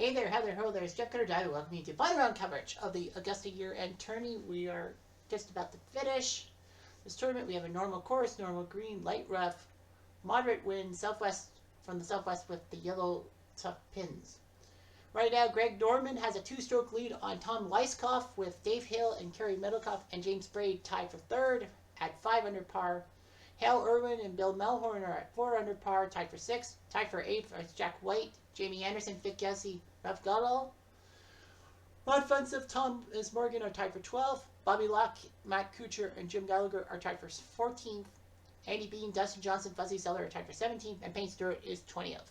Hey there, how there, ho there, it's Jeff Cutter Diver. Welcome you to final round coverage of the Augusta year-end tourney. We are just about to finish this tournament. We have a normal course, normal green, light rough, moderate wind, southwest from the southwest with the yellow tough pins. Right now, Greg Norman has a two-stroke lead on Tom Weiskopf with Dave Hill and Kerry Middlecoff and James Braid tied for third at 5 under par. Hal Irwin and Bill Melhorn are at 4 under par, tied for 6th. Tied for 8th are Jack White, Jamie Anderson, Vic Gessie, Ralph Goddard. Ron Funsiff, Tom Morgan are tied for 12th. Bobby Locke, Matt Kuchar, and Jim Gallagher are tied for 14th. Andy Bean, Dustin Johnson, Fuzzy Zeller are tied for 17th. And Payne Stewart is 20th.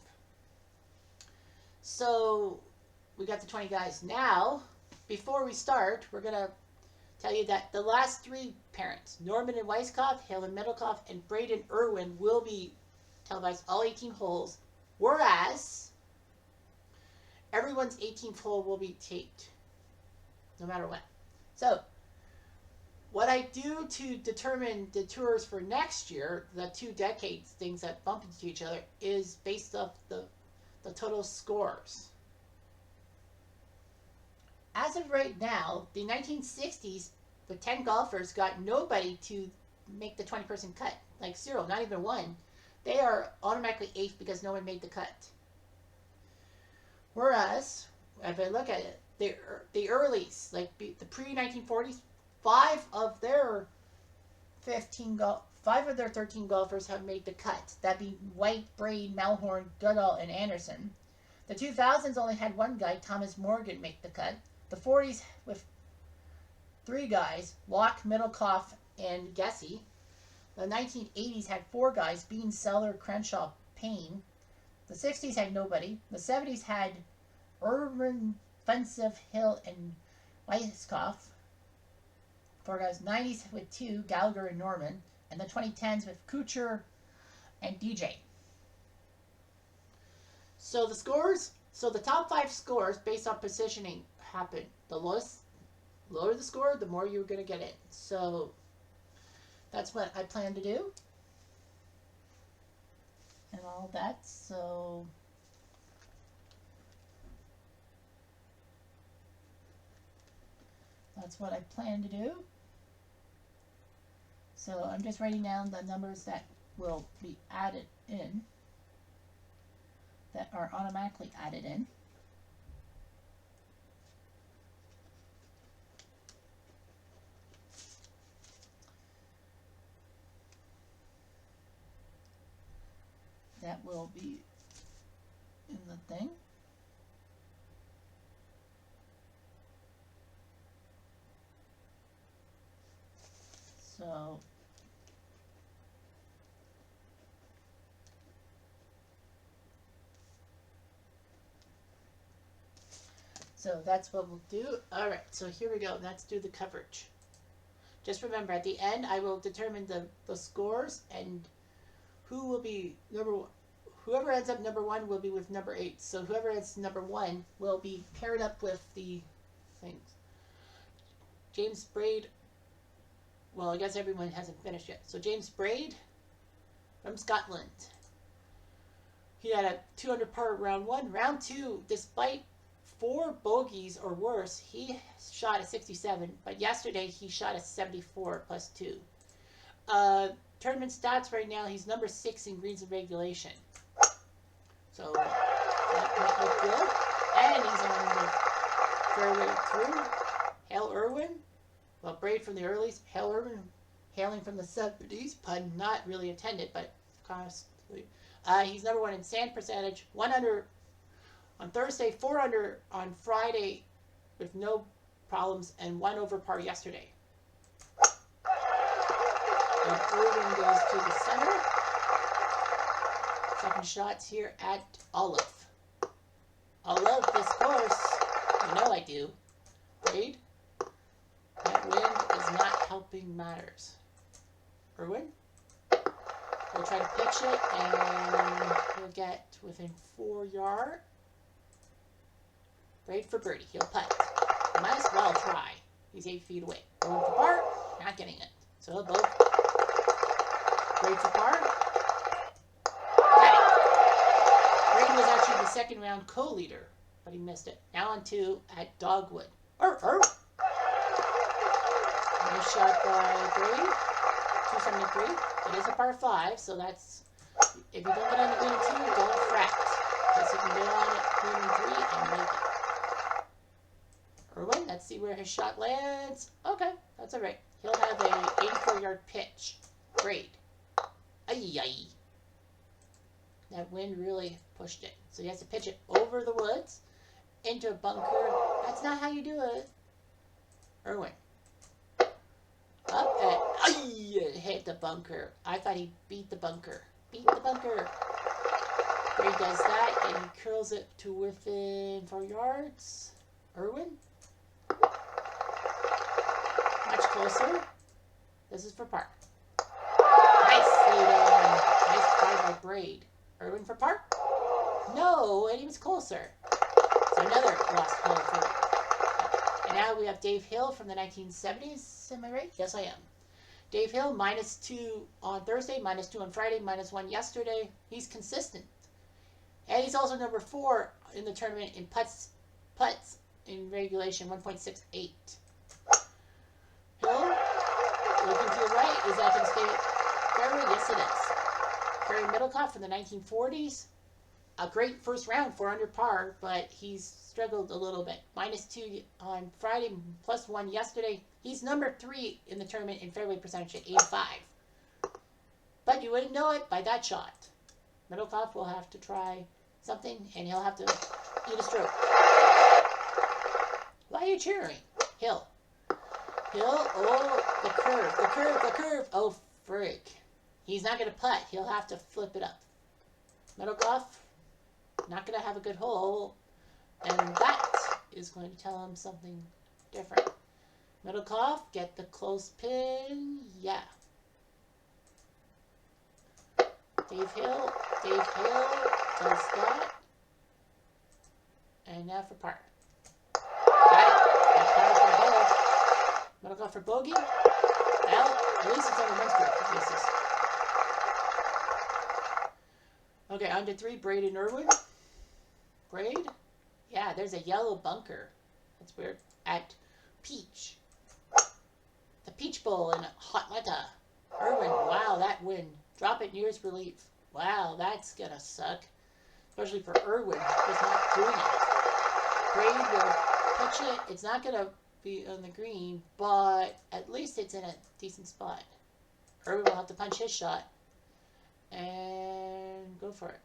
So, we got the 20 guys. Now, before we start, we're going to tell you that the last three parents, Norman and Weiskopf, Hill and Middlecoff, and Braden Irwin, will be televised all 18 holes, whereas everyone's 18th hole will be taped, no matter what. So, what I do to determine the tours for next year, the 2 decades, things that bump into each other, is based off the total scores. As of right now, the 1960s, the 10 golfers got nobody to make the 20-person cut. Like 0, not even 1. They are automatically 8th because no one made the cut. Whereas, if I look at it, the earlies, like the pre-1940s, 5 of their 13 golfers have made the cut. That'd be White, Braid, Melhorn, Goodall, and Anderson. The 2000s only had 1 guy, Thomas Morgan, make the cut. The 40s with 3 guys, Locke, Middlecoff, and Gessie. The 1980s had 4 guys, Bean, Seller, Crenshaw, Payne. The 60s had nobody. The 70s had Irwin, Funsiff, Hill, and Weiskopf. 4 guys. 90s with 2, Gallagher and Norman. And the 2010s with Kuchar and DJ. So the scores, so the top 5 scores based on positioning happen. The lower the score, the more you're going to get in. So that's what I plan to do. And all that. So that's what I plan to do. So I'm just writing down the numbers that will be added in, that are automatically added in. That will be in the thing. So that's what we'll do. All right, so here we go. Let's do the coverage. Just remember, at the end, I will determine the scores and who will be number 1. Whoever ends up number 1 will be with number 8. So whoever ends number 1 will be paired up with the things. James Braid. Well, I guess everyone hasn't finished yet. So James Braid from Scotland. He had a 200 par round 1. Round 2, despite 4 bogeys or worse, he shot a 67. But yesterday he shot a 74 plus 2. Tournament stats right now, he's number 6 in greens and regulation. So that might look good. And he's on the fairway through. Hal Irwin. Well, Braid from the earlies. Hal Irwin hailing from the 70s. Pun not really intended, but costly. He's number 1 in sand percentage. 1 under on Thursday, 4 under on Friday with no problems, and 1 over par yesterday. And Irwin goes to the center. Second shots here at Olive. I love this course. You know I do. Braid. That wind is not helping matters. Irwin. We'll try to pitch it, and we'll get within 4 yards. Braid for birdie. He'll putt. Might as well try. He's 8 feet away. Going for par. Not getting it. So he'll both. Braid for par. Got it. Braid was actually the second round co-leader. but he missed it. Now on 2 at Dogwood. Nice shot by Brady. 273. It is a par 5, so that's, if you don't get on the green in 2, don't fret. Because you can get on it green in 3 and make it. Irwin, let's see where his shot lands. Okay, that's all right. He'll have a 84-yard pitch. Great. Ay. That wind really pushed it. So he has to pitch it over the woods into a bunker. That's not how you do it. Irwin. Up and it hit the bunker. I thought he beat the bunker. Beat the bunker. He does that and he curls it to within 4 yards. Irwin. Much closer. This is for par. Nicely done. Nice par by Braid. Irwin for par? No, and he was closer. So another lost hole for. And now we have Dave Hill from the 1970s. Am I right? Yes, I am. Dave Hill, -2 on Thursday, -2 on Friday, -1 yesterday. He's consistent. And he's also number 4 in the tournament in putts in regulation, 1.68. Hill, looking to the right, is that going to stay fairway? Yes, it is. Kerry Middlecoff from the 1940s. A great first round, 4 under par, but he's struggled a little bit. -2 on Friday, +1 yesterday. He's number 3 in the tournament in fairway percentage at 85. But you wouldn't know it by that shot. Middlecoff will have to try something, and he'll have to eat a stroke. Why are you cheering? Hill. Oh, the curve. Oh, frick. He's not going to putt. He'll have to flip it up. Middlecoff, not going to have a good hole. And that is going to tell him something different. Middlecoff, get the close pin. Yeah. Dave Hill does that. And now for par. Got it. Got par for Hill. Middlecoff for bogey. Well, at least it's only one stroke. Okay, on to 3, Braid and Irwin. Braid? Yeah, there's a yellow bunker. That's weird. At Peach. The Peach Bowl in Hotlanta. Irwin, wow, that wind. Drop it nearest relief. Wow, that's gonna suck. Especially for Irwin, who's not doing it. Braid will pitch it. It's not gonna be on the green, but at least it's in a decent spot. Irwin will have to punch his shot. And go for it.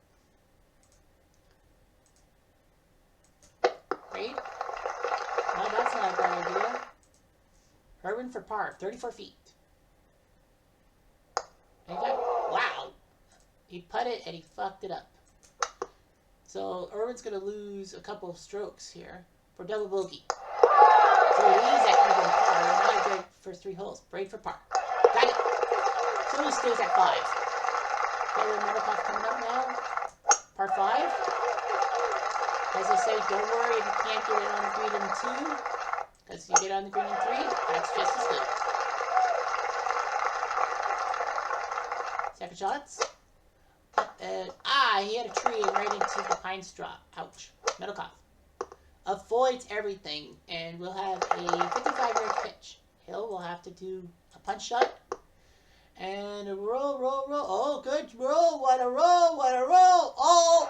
Braid? Well, that's not a bad idea. Irwin for par, 34 feet. And wow! He putted and he fucked it up. So Irwin's going to lose a couple of strokes here for double bogey. So he's at even par. Not a good first 3 holes. Braid for par. Got it. So he stays at 5. Taylor Middlecoff coming up now. Par 5. As I say, don't worry if you can't get it on the green in 2. Because if you get on the green in 3, that's just as good. Second shots. He had a tree and right into the pine straw. Ouch. Middlecoff avoids everything and we'll have a 55-yard pitch. Hill will have to do a punch shot. And a roll. Oh, good roll. What a roll. Oh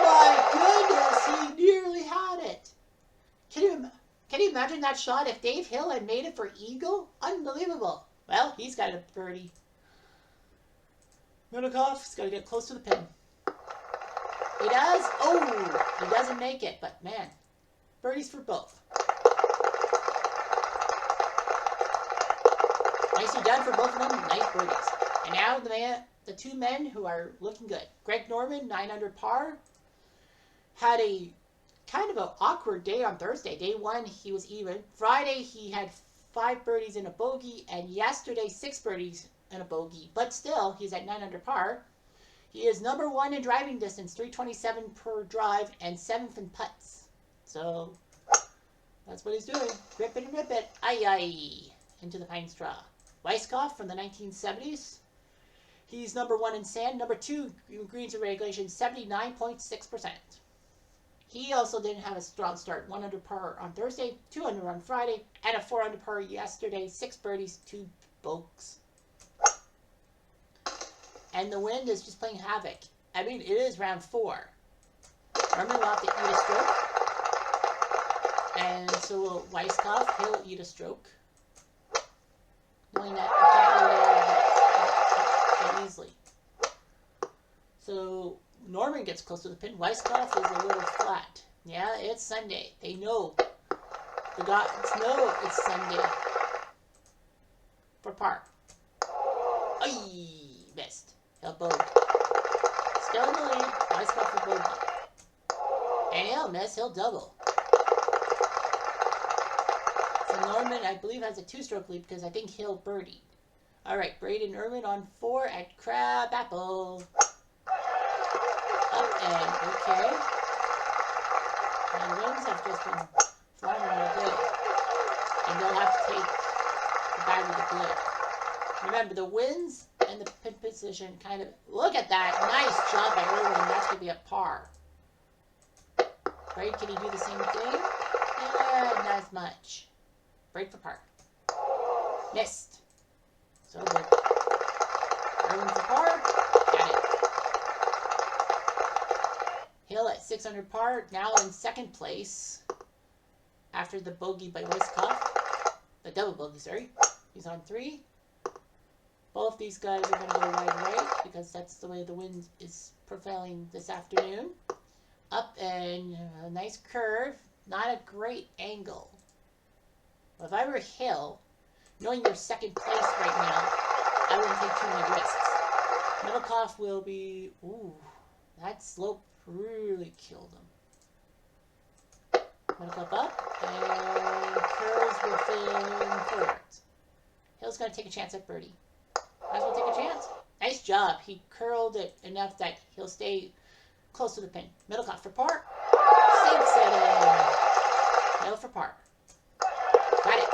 my goodness. He nearly had it. Can you imagine that shot if Dave Hill had made it for eagle? Unbelievable. Well, he's got a birdie. Middlecoff's got to get close to the pin. He does. Oh, he doesn't make it. But, man, birdies for both. Nicely done for both of them. Nice birdies. And now the 2 men who are looking good. Greg Norman, 9 under par. Had a kind of an awkward day on Thursday. Day 1, he was even. Friday, he had 5 birdies and a bogey. And yesterday, 6 birdies and a bogey. But still, he's at 9 under par. He is number 1 in driving distance, 327 per drive, and 7th in putts. So, that's what he's doing. Grip it and rip it. Aye. Into the pine straw. Weisskopf from the 1970s. He's number 1 in sand. Number 2 in greens and regulation, 79.6%. He also didn't have a strong start. 1 under par on Thursday, 2 under on Friday, and a 4 under par yesterday. 6 birdies, 2 bogey. And the wind is just playing havoc. I mean, it is round 4. Norman will have to eat a stroke. And so will Weiskopf. He'll eat a stroke. Knowing that you can't really get out of it that easily. So Norman gets close to the pin. Weiskopf is a little flat. Yeah, it's Sunday. They know. The gods know it's Sunday. For par. Ay, missed. He'll bogey. Still in the lead. Weiskopf for bogey. And he'll miss. He'll double. So Norman, I believe, has a 2-stroke lead because I think he'll birdie. All right, Braden Irwin on 4 at Crab Apple. Up and okay. And the winds have just been flying all day. And they'll have to take the bag with the good. Remember, the winds and the pin position kind of... Look at that. Nice job by Irwin. That's going to be a par. Braid, can he do the same thing? Not as much. Braid for par. Missed. So good. Irwin for par. Got it. Hill at 6 under par. Now in second place. After the bogey by Weiskopf. The double bogey, sorry. He's on 3. Both these guys are going to go wide right because that's the way the wind is prevailing this afternoon. Up and a nice curve. Not a great angle. If I were Hill, knowing you're second place right now, I wouldn't take too many risks. Middlecoff will be... Ooh, that slope really killed him. Middlecoff up and curves within 4 yards. Hill's going to take a chance at birdie. Might as well take a chance. Nice job. He curled it enough that he'll stay close to the pin. Middlecoff for par. Sinks it in. Hill for par. Got it.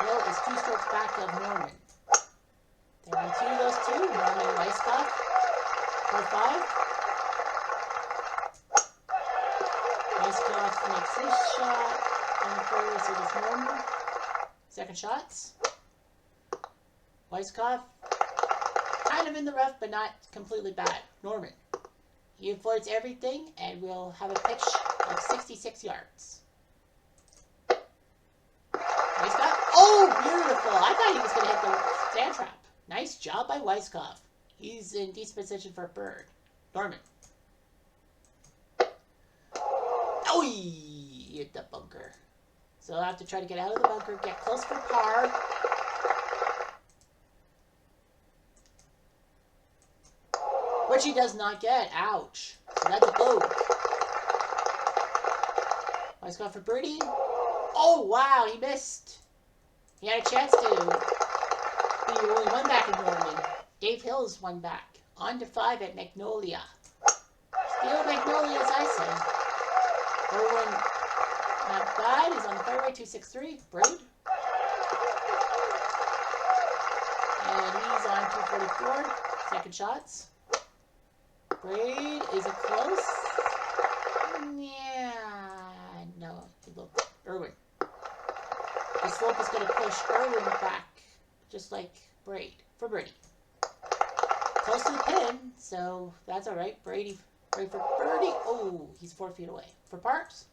Hill is 2 strokes back of Norman. There are 2 of those 2. Norman and Weiskopf. Par 5. Weiskopf makes his shot on the fairway, so does Norman. Second shots. Weiskopf, kind of in the rough, but not completely bad. Norman. He avoids everything, and we'll have a pitch of 66 yards. Weiskopf. Oh, beautiful. I thought he was going to hit the sand trap. Nice job by Weiskopf. He's in decent position for a bird. Norman. Oh, he hit the bunker. So I'll have to try to get out of the bunker, get close for par. Which he does not get. Ouch. So that's a bogey. Weiskopf for birdie. Oh, wow, he missed. He had a chance to be only 1 back in Norman. Dave Hill's 1 back. On to 5 at Magnolia. Still Magnolia, as I say. Irwin, not bad. He's on the fairway, 263. Braid. And he's on 244. Second shots. Braid, is it close? Yeah, no, look, Irwin. The slope is going to push Irwin back, just like Braid, for birdie. Close to the pin, so that's all right. Braid for birdie. Oh, he's 4 feet away. For pars?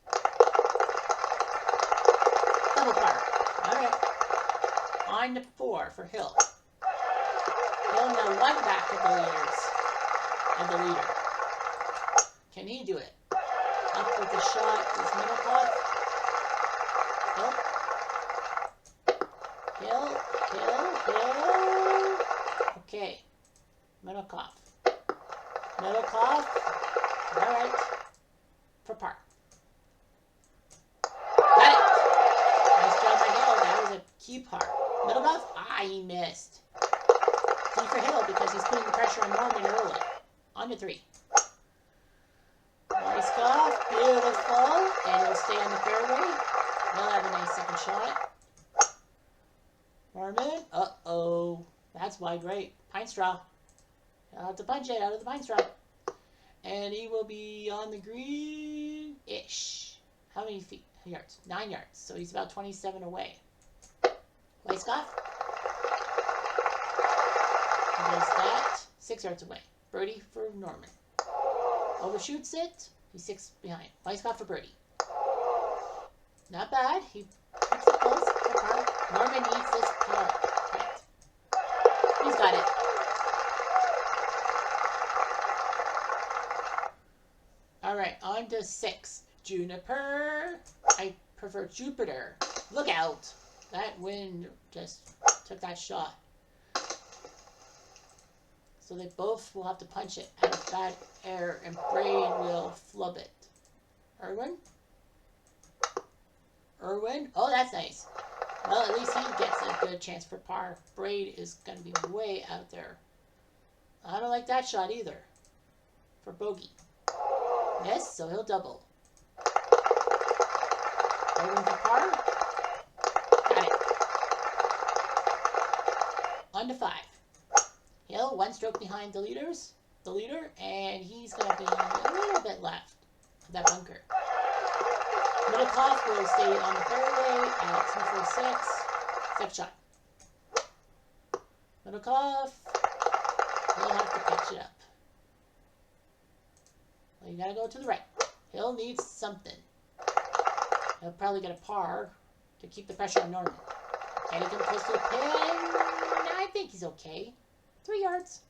Double par. All right. On to 4 for Hill. Hill now 1 back of the leaders. Of the leader. Can he do it? Up with the shot is Middlecoff. Hill. Okay. Middlecoff. Alright. For par. Got it! Nice job by Hill. That was a key par. Middlecoff? He missed. D for Hill because he's putting the pressure on Norman early. On to 3. Weiskopf, beautiful. And he'll stay on the fairway. He'll have a nice second shot. Norman, uh-oh. That's wide right. Pine straw. I'll have to punch it out of the pine straw. And he will be on the green-ish. How many feet? Yards? 9 yards. So he's about 27 away. Weiskopf. Does that. 6 yards away. Birdie for Norman. Overshoots it. He's 6 behind. Weiskopf for birdie. Not bad. He keeps it close for par. Norman needs this par. Right. He's got it. Alright, on to 6. Juniper. I prefer Jupiter. Look out. That wind just took that shot. So they both will have to punch it out of bad air, and Braid will flub it. Irwin? Oh, that's nice. Well, at least he gets a good chance for par. Braid is going to be way out there. I don't like that shot either. For bogey. Miss, so he'll double. Irwin for par. Got it. On to 5. Hill, 1 stroke behind the leader, and he's going to be a little bit left of that bunker. Middlecoff will stay on the fairway at 246. 6 shot. Middlecoff will have to pitch it up. Well, you got to go to the right. Hill needs something. He'll probably get a par to keep the pressure on Norman. Can he come close to the pin? I think he's okay. 3 yards.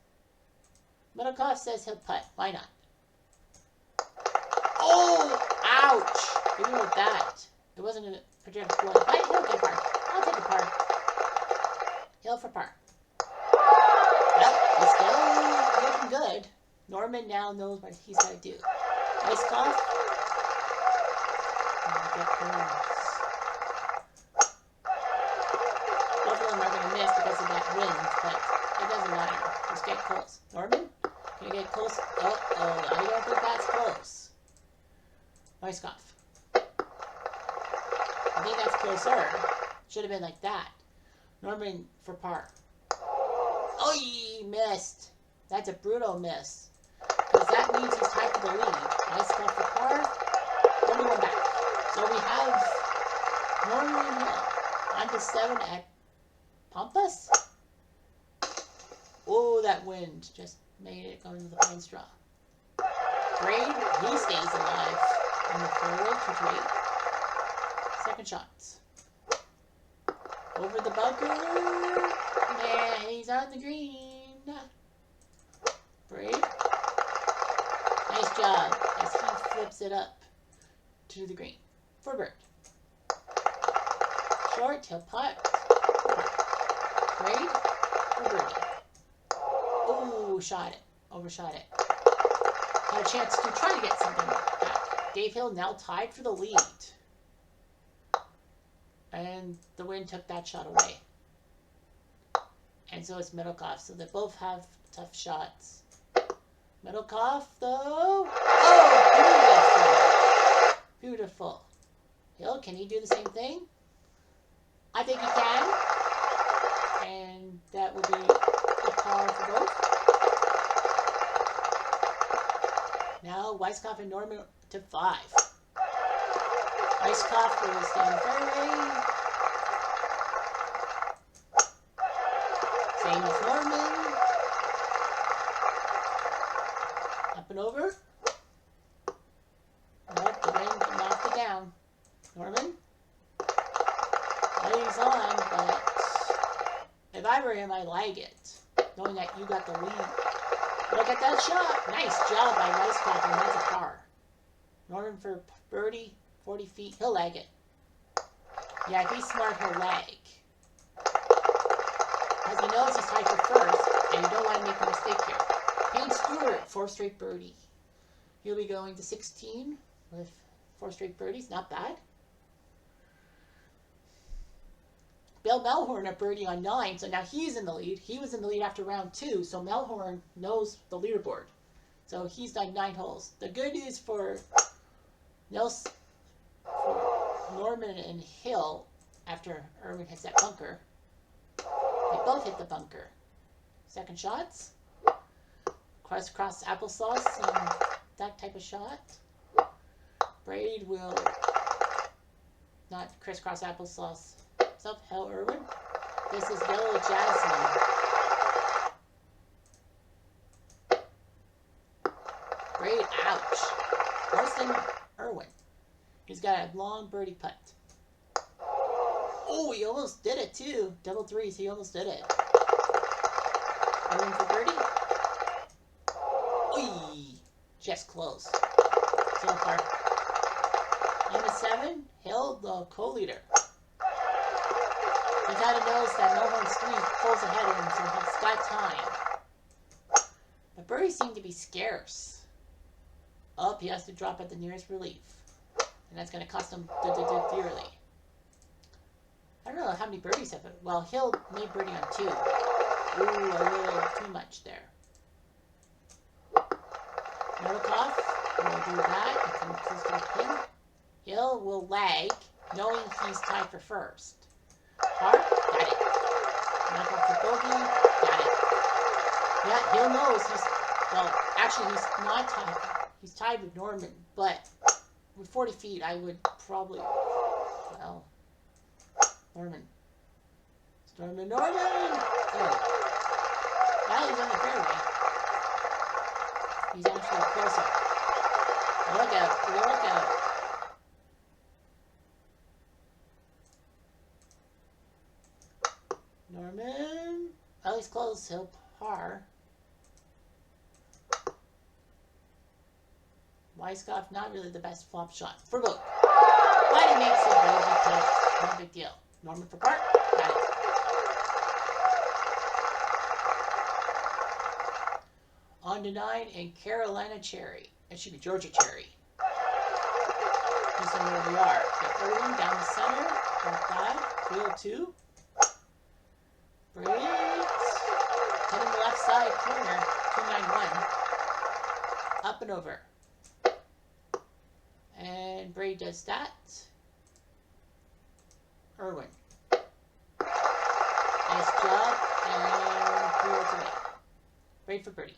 Middlecoff says he'll putt. Why not? Oh! Ouch! Even with that, it wasn't a projected one. But he'll get a par. I'll take a par. Hill for par. Well, he's still looking good. Norman now knows what he's got to do. Weiskopf. Get close. Both of them are going to miss because of that wind, but it doesn't matter. Just get close. Norman? Can you get close? Uh-oh. I don't think that's close. Weiskopf. I think that's closer. Should have been like that. Norman for par. Oh, he missed. That's a brutal miss. Because that means he's tied to the lead. Weiskopf for par. 31 back. So we have Norman and Hill. On to 7 at Pampas. Oh, that wind just made it go into the pine straw. Braid, he stays alive on the fairway, 2-8. Second shots. Over the bunker. Yeah, he's on the green. Braid. Nice job as he flips it up to the green. For bird. Short, he'll putt. Braid. For birdie. Oh, shot it. Overshot it. Had a chance to try to get something back. Dave Hill now tied for the lead. And the wind took that shot away. And so it's Middlecoff. So they both have tough shots. Middlecoff, though. Oh, beautiful. Beautiful. Hill, can he do the same thing? I think he can. And that will be a par for both. Now, Weiskopf and Norman to 5. Weiskopf will stay on the fairway. Same as Norman. Up and over. Nope, the wind knocked it down. Norman. Well, he's on, but if I were him, I'd like it. Knowing that you got the lead. Look at that shot. Nice job by Weiskopf, and that's a par. Norman for birdie, 40 feet. He'll lag it. Yeah, if he's smart, he'll lag. Because he knows he's tied for first, and you don't want to make a mistake here. Payne Stewart, 4 straight birdie. He'll be going to 16 with 4 straight birdies. Not bad. Bill Melhorn a birdie on 9, so now he's in the lead. He was in the lead after round 2, so Melhorn knows the leaderboard. So he's done 9 holes. The good news for Norman and Hill, after Irwin hits that bunker, they both hit the bunker. Second shots. Crisscross applesauce and that type of shot. Braid will not crisscross applesauce. Self-Hell Irwin. This is Yellow Jasmine. Braid, ouch. Worse than Irwin. He's got a long birdie putt. Oh, he almost did it too. Double threes, he almost did it. Irwin for birdie. Oy, just close. So far. On the 7, Hill, the co-leader. He kind of knows that Melbourne's 3 pulls ahead of him, so he's got time. But birdies seem to be scarce. Up, he has to drop at the nearest relief. And that's going to cost him dearly. I don't know how many birdies have it. Well, Hill made birdie on 2. Ooh, a little too much there. Novikov will do that. A consistent pin. Hill will lag, knowing he's tied for first. Hart, got it. Novikov for bogey, got it. Yeah, Hill knows he's, well, actually he's not tied. He's tied with Norman, but with 40 feet, I would probably, well, Norman. Norman! Oh. Well, he's on the fairway. He's actually closer. Look out. Norman. Well, he's close. He'll par. Weiskopf, not really the best flop shot. For both. But he makes it bogey putt. No big deal. Norman for par. Got it. On to 9 and Carolina Cherry. It should be Georgia Cherry. Just where we are. Get Irwin down the center. Like that. 302. Braid. Hitting the left side corner. 291. Up and over. And Braid does that. Irwin. Nice job. And 3 yards away. Braid for birdie.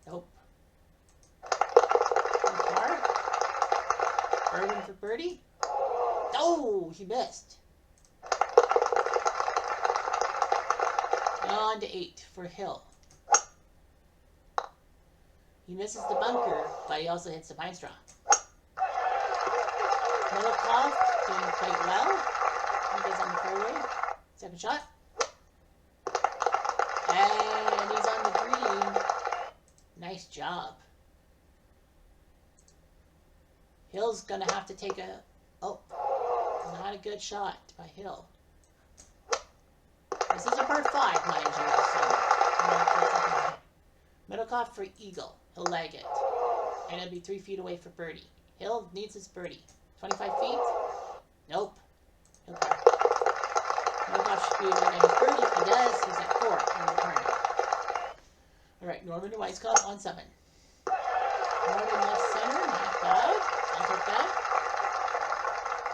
Nope. Par. Irwin for birdie. Oh, he missed. On to 8 for Hill. He misses the bunker, but he also hits the pine straw. Novikov doing quite well. He gets on the fairway. Second shot. And he's on the green. Nice job. Hill's gonna have to take a... Oh, not a good shot by Hill. This is a par 5, mind you, so... Novikov for eagle. He'll lag it. And it'll be 3 feet away for birdie. Hill needs his birdie. 25 feet? Nope. He'll par. Novikov should be able to get his birdie. He does. He's at 4 on the corner. Alright, Norman to Weiskopf on 7. Norman left center. Not bad. I'll take that.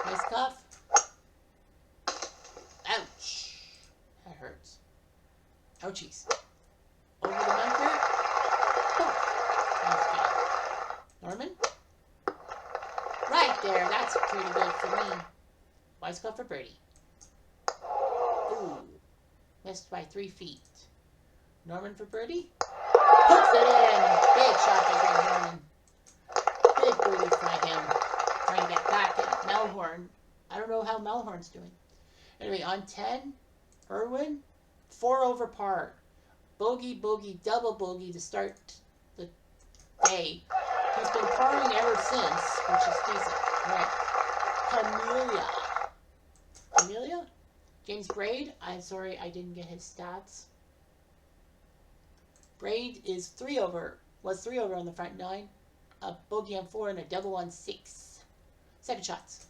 Weiskopf. Ouch. That hurts. Ouchies. Over the bunker. Norman? Right there. That's pretty good for me. Weiskopf for birdie. Ooh. Missed by 3 feet. Norman for birdie. Hooks it in. Big shot by Greg Norman. Big birdie for him. Trying to get back at Melhorn. I don't know how Melhorn's doing. Anyway, on 10, Irwin. 4 over par. Bogey, bogey, double bogey to start the day. He's been parring ever since, which is decent. Right. Camellia? James Braid. I'm sorry I didn't get his stats. Braid is 3 over. Was 3 over on the front 9. A bogey on 4 and a double on 6. Second shots.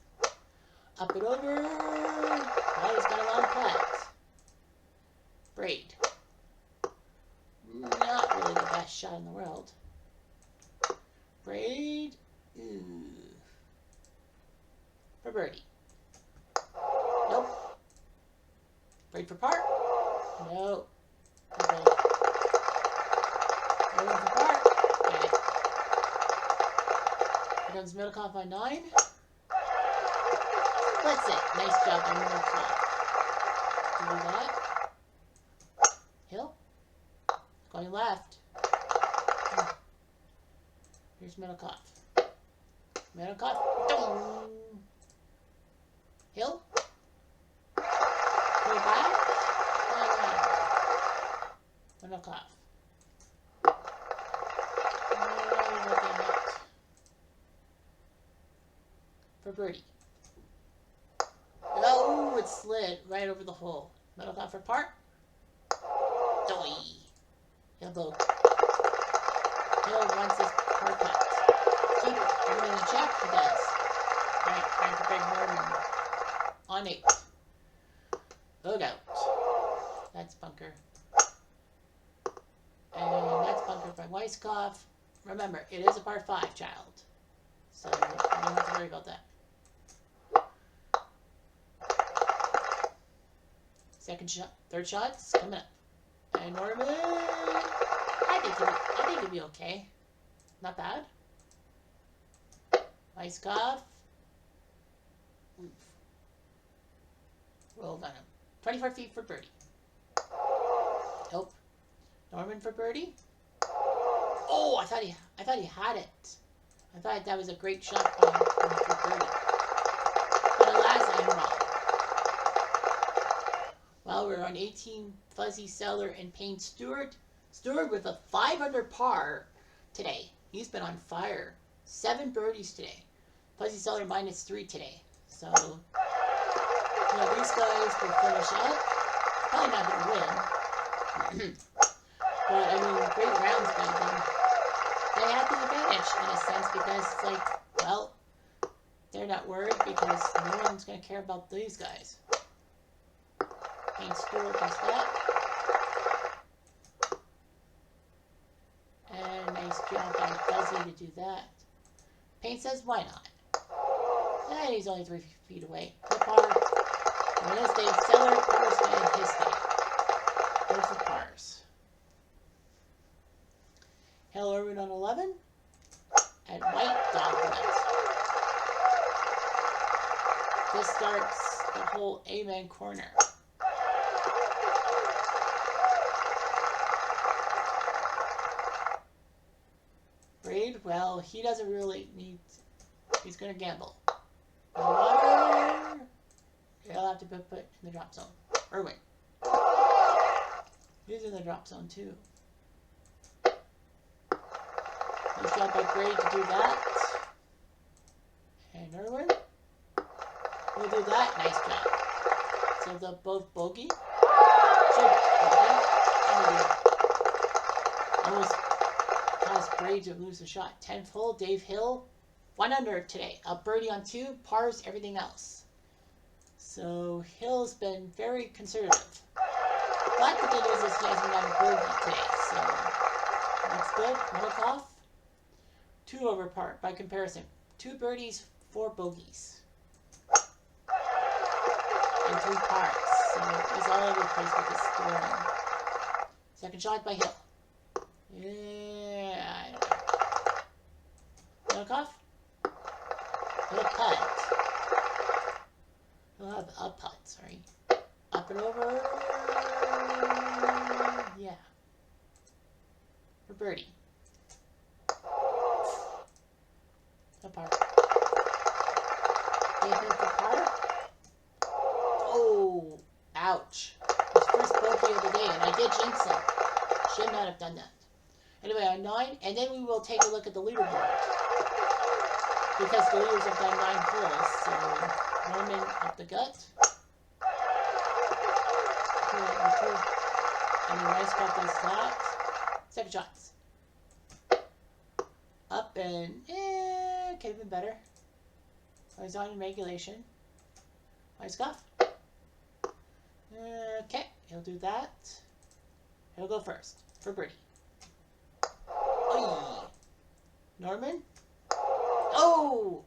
Up and over. Well, he's got a long putt. Braid. Not really the best shot in the world. Braid. Ooh. For birdie. Nope. Braid for par. No. Okay. Irwin for par. Got it. comes Middlecoff on 9. Splits it. Nice job by Middlecoff. Do that. Hill. Going left. Here's Middlecoff. Middlecoff. Dong. Hill. Go back. Middlecoff. For birdie. Oh, it slid right over the hole. Middlecoff for par. Doy. He'll go. Hill wants his par cut. Keep everything in check. He does. Alright, time for Greg Norman. On 8. Look out. That's bunker. And that's bunker by Weiskopf. Remember, it is a par 5, child. So you don't have to worry about that. Second shot, third shot's coming up. And Norman, I think he'll be okay. Not bad. Weiskopf. Oof. Rolled on him. 24 feet for birdie. Nope. Norman for birdie. Oh, I thought he had it. I thought that was a great shot by him for birdie. But alas, I'm wrong. Well, we're on 18, Fuzzy Seller and Payne Stewart. Stewart with a 5 under par today. He's been on fire. 7 birdies today. Fuzzy Seller -3 today. So, yeah, these guys will finish up. Probably not going to win. But, I mean, great rounds by them. They have the advantage, in a sense, because it's like, well, they're not worried because no one's going to care about these guys. Payne Stewart does that. And nice job by Fuzzy to do that. Payne says, why not? And he's only 3 feet away. Good par. On this day, Seller, Pars, and his day. Both are pars. Hill Irwin on 11. At White Dogwood. This starts the whole Amen corner. Braid, well, he doesn't really need... He's going to gamble. Water. He'll have to put in the drop zone. Irwin. He's in the drop zone too. Nice job by Braid to do that. And Irwin will do that. Nice job. So they'll both bogey. Almost caused Braid to lose the shot. 10th hole, Dave Hill. 1 under today. A birdie on 2, pars everything else. So Hill's been very conservative. But the good news is he hasn't gotten a bogey today. So that's good. Middlecoff. 2 over par by comparison. 2 birdies, 4 bogeys. And 3 pars. So he's all over the place with his scoring. Second shot by Hill. Yeah, I don't know. Middlecoff. He'll putt. He'll have a putt, sorry. Up and over. Yeah. For birdie. A par. Anything for par? Oh, ouch. His first bogey of the day, and I did jinx him. Should not have done that. Anyway, on 9, and then we will take a look at the leaderboard. Because the leaders have done 9 holes, so Norman up the gut. And the nice spot does that. Second shots. Up and could have been better. He's on in regulation. Weiskopf. Okay, he'll do that. He'll go first for birdie. Oy. Norman. Oh!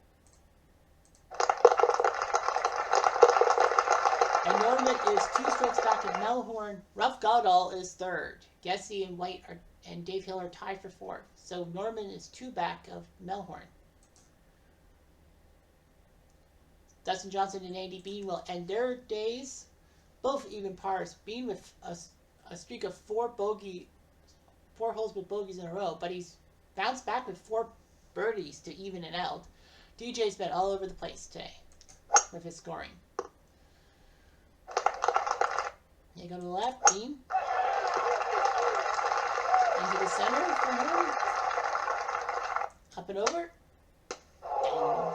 And Norman is 2 strokes back of Melhorn. Rough Goddall is 3rd. Gessie and White and Dave Hill are tied for 4th. So Norman is 2 back of Melhorn. Dustin Johnson and Andy Bean will end their days, both even pars. Bean with a streak of four holes with bogeys in a row, but he's bounced back with 4 birdies to even it out. DJ's been all over the place today with his scoring. You go to the left, Bean. Into the center for him. Up and over. Down.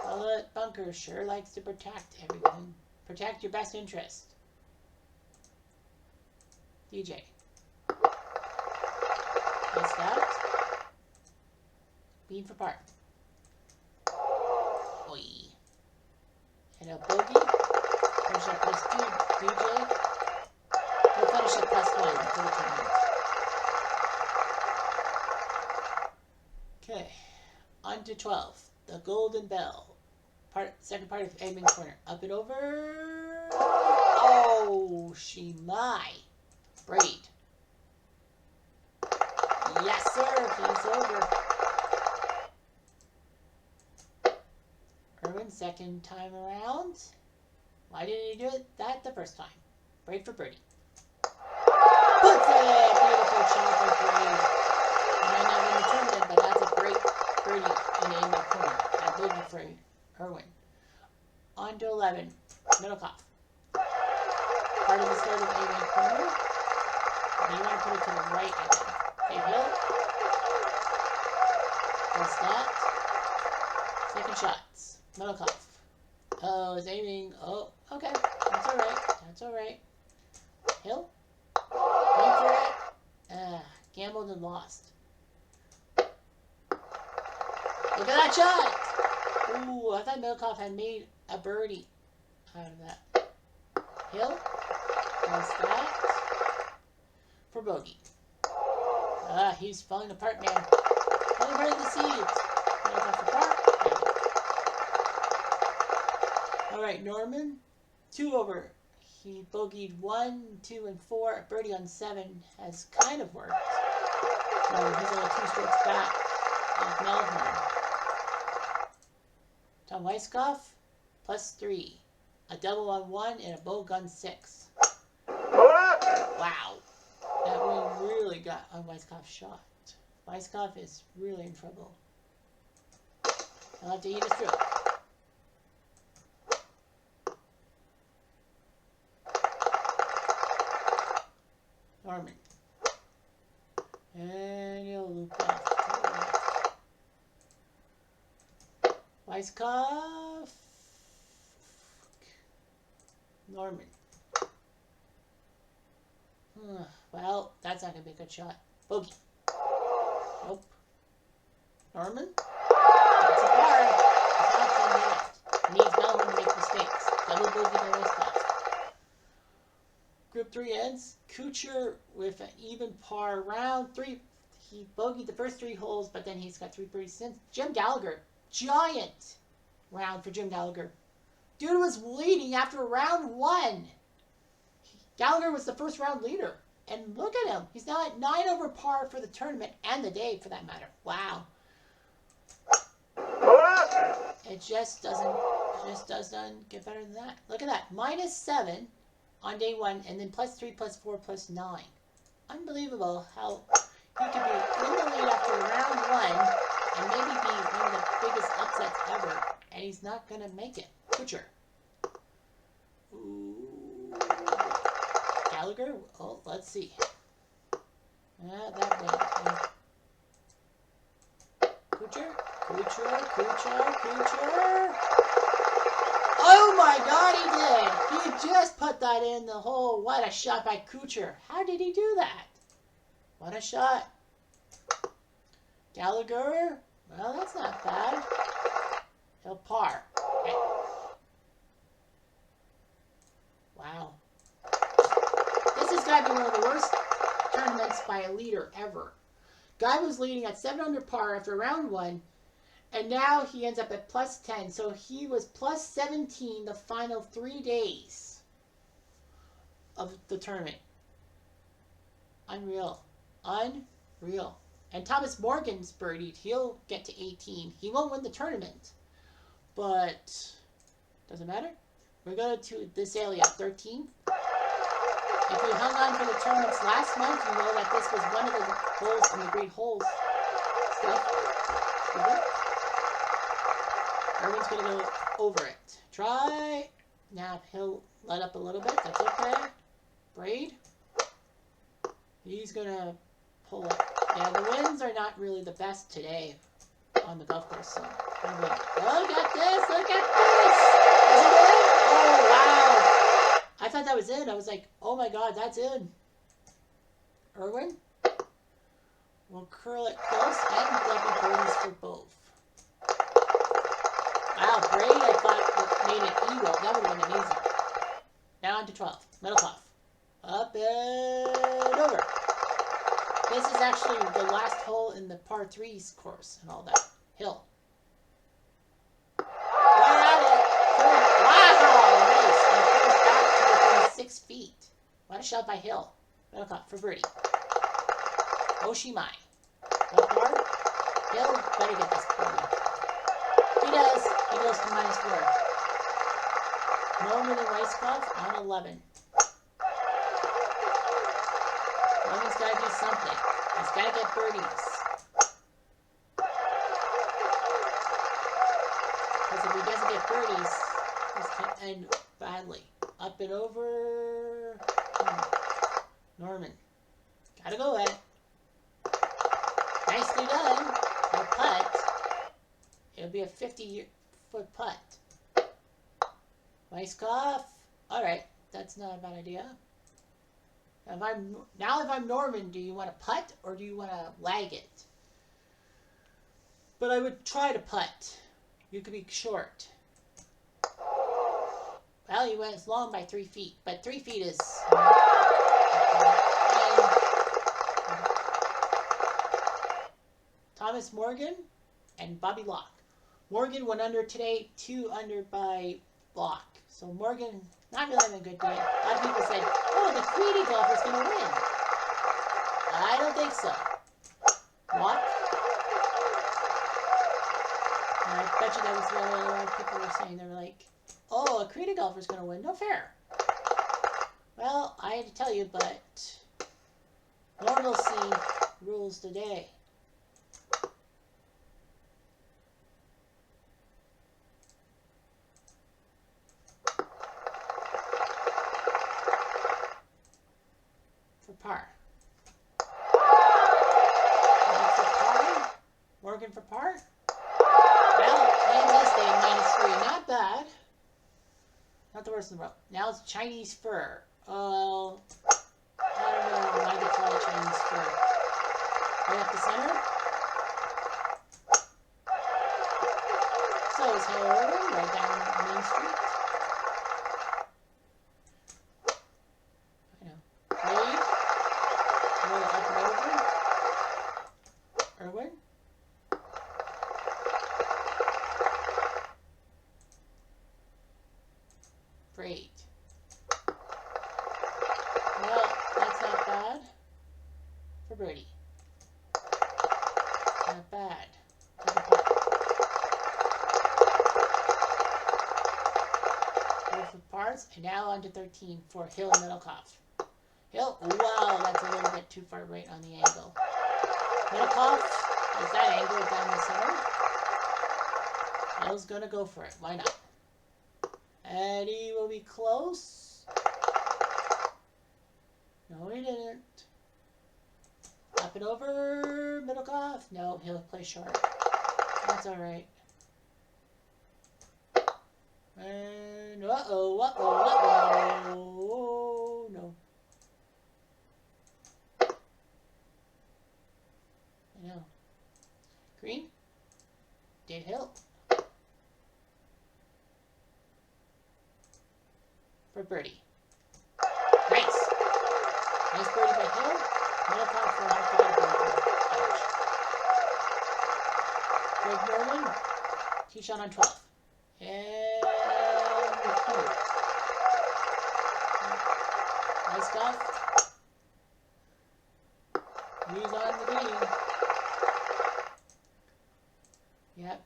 Well, that bunker sure likes to protect everything. Protect your best interest. DJ. Nice that. Bean for par. Oi. And a bogey. Finish up +2. DJ. We'll finish at +1 for the tournament. Okay. On to 12. The Golden Bell. Second part of Eggman Corner. Up and over. Oh, she my. Braid. Yes, sir. He's over. Irwin, second time around. Why didn't he do that the first time? Braid for birdie. Puts it! Beautiful shot by Braid. Might not win the tournament, but that's a great birdie in Eggman Corner. And bogey for Irwin. On to 11. Middlecoff. Part of the start of Eggman Corner. You want to put it to the right, I think. Okay, Hill. What's that? Second shots. Middlecoff. Oh, is aiming. Oh, okay. That's alright. That's alright. Hill. Wait for it. Gambled and lost. Look at that shot! Ooh, I thought Middlecoff had made a birdie out of that. Hill. What's that? For bogey. He's falling apart, man. Falling apart in the seeds. Alright, Norman. 2 over. He bogeyed 1, 2, and 4. A birdie on 7 has kind of worked. He's only 2 strokes back of Melhorn. Tom Weiskopf, +3. A double on 1 and a bogey on 6. Wow. That one really got on Weiskopf's shot. Weiskopf is really in trouble. He'll have to eat a stroke. Norman. And he'll loop left. Weiskopf. Norman. Well, that's not going to be a good shot. Bogey. Nope. Norman. That's a par. It's not done yet. He needs Melhorn to make mistakes. Double bogey by Weiskopf. Group 3 ends. Kuchar with an even par round 3. He bogeyed the first 3 holes, but then he's got 3 birdies since. Jim Gallagher. Giant round for Jim Gallagher. Dude was leading after round 1. Gallagher was the first round leader. And look at him. He's now at 9 over par for the tournament and the day, for that matter. Wow. It just doesn't get better than that. Look at that. -7 on day 1, and then +3, +4, +9. Unbelievable how he could be in the lead after round 1 and maybe be one of the biggest upsets ever. And he's not going to make it. Kuchar. Ooh. Gallagher? Oh, let's see. That went. Kuchar? Kuchar? Oh my God, he did! He just put that in the hole. What a shot by Kuchar. How did he do that? What a shot. Gallagher? Well, that's not bad. He'll par. Okay. Wow. This has got to be one of the worst tournaments by a leader ever. Guy was leading at 7 under par after round 1, and now he ends up at +10. So he was +17 the final 3 days of the tournament. Unreal. Unreal. And Thomas Morgan's birdied. He'll get to 18. He won't win the tournament. But doesn't matter. We're going to this area, 13. If you hung on for the tournaments last month, you know that this was one of the holes in the great holes stuff. Erwin's going to go over it. Try. Now he'll let up a little bit. That's okay. Braid. He's going to pull up. Yeah, the winds are not really the best today on the golf course. So look at this. Look at this. Is it in? Oh, wow. I thought that was in. I was like, oh my God, that's in. Erwin will curl it close and double birdies for both. Wow, Braid, I thought made it eagle. That would have been amazing. Now on to 12. Middlecoff. Up and over. This is actually the last hole in the par 3s course and all that. Hill. Right at it. Wow, nice. And it goes back to within 6 feet. What a shot by Hill. Middlecoff for birdie. Oshimai. No par. Hill better get this birdie. He does. He goes to -4. Norman and Weisskopf on 11. Norman's got to do something. He's got to get birdies. Because if he doesn't get birdies, this can end badly. Up and over. Norman. Gotta go ahead. Nicely done. No putt. It'll be a 50-foot putt. Weisskopf. Alright, that's not a bad idea. If I'm Norman, do you want to putt or do you want to lag it? But I would try to putt. You could be short. Well, he went long by 3 feet, but 3 feet is... Thomas Morgan and Bobby Locke. Morgan 1 under today, 2 under by Locke. So Morgan, not really having a good day. A lot of people said, oh, the Trny golfer's going to win. I don't think so. Locke? And I bet you that was what a lot of people were saying. They were like, oh, a Trny golfer's going to win. No fair. Well, I had to tell you, but normalcy rules today. Par. For par. Morgan for par. Well, Kansas State -3. Not bad. Not the worst in the world. Now it's Chinese fur. Oh, I don't know why they call it Chinese fur. Right up the center. So is Hale right down Main Street. I know. Braid. Up and over. Erwin. Braid. Well, that's not bad. For birdie. Not bad. Both of pars. And now on to 13 for Hill and Middlecoff. Hill, wow, that's a little bit too far right on the angle. Middlecoff has that angle down the center. Hill's gonna go for it. Why not? And he will be close. No, he didn't. Up and over, Middlecoff. No, he'll play short. That's alright. And uh-oh. No. I know. Green. Dave Hill. For birdie. Nice. Nice birdie by Hill. Middlecoff will have to get a birdie. Greg Norman. Tee shot on 12. And nice stuff. He's on the green.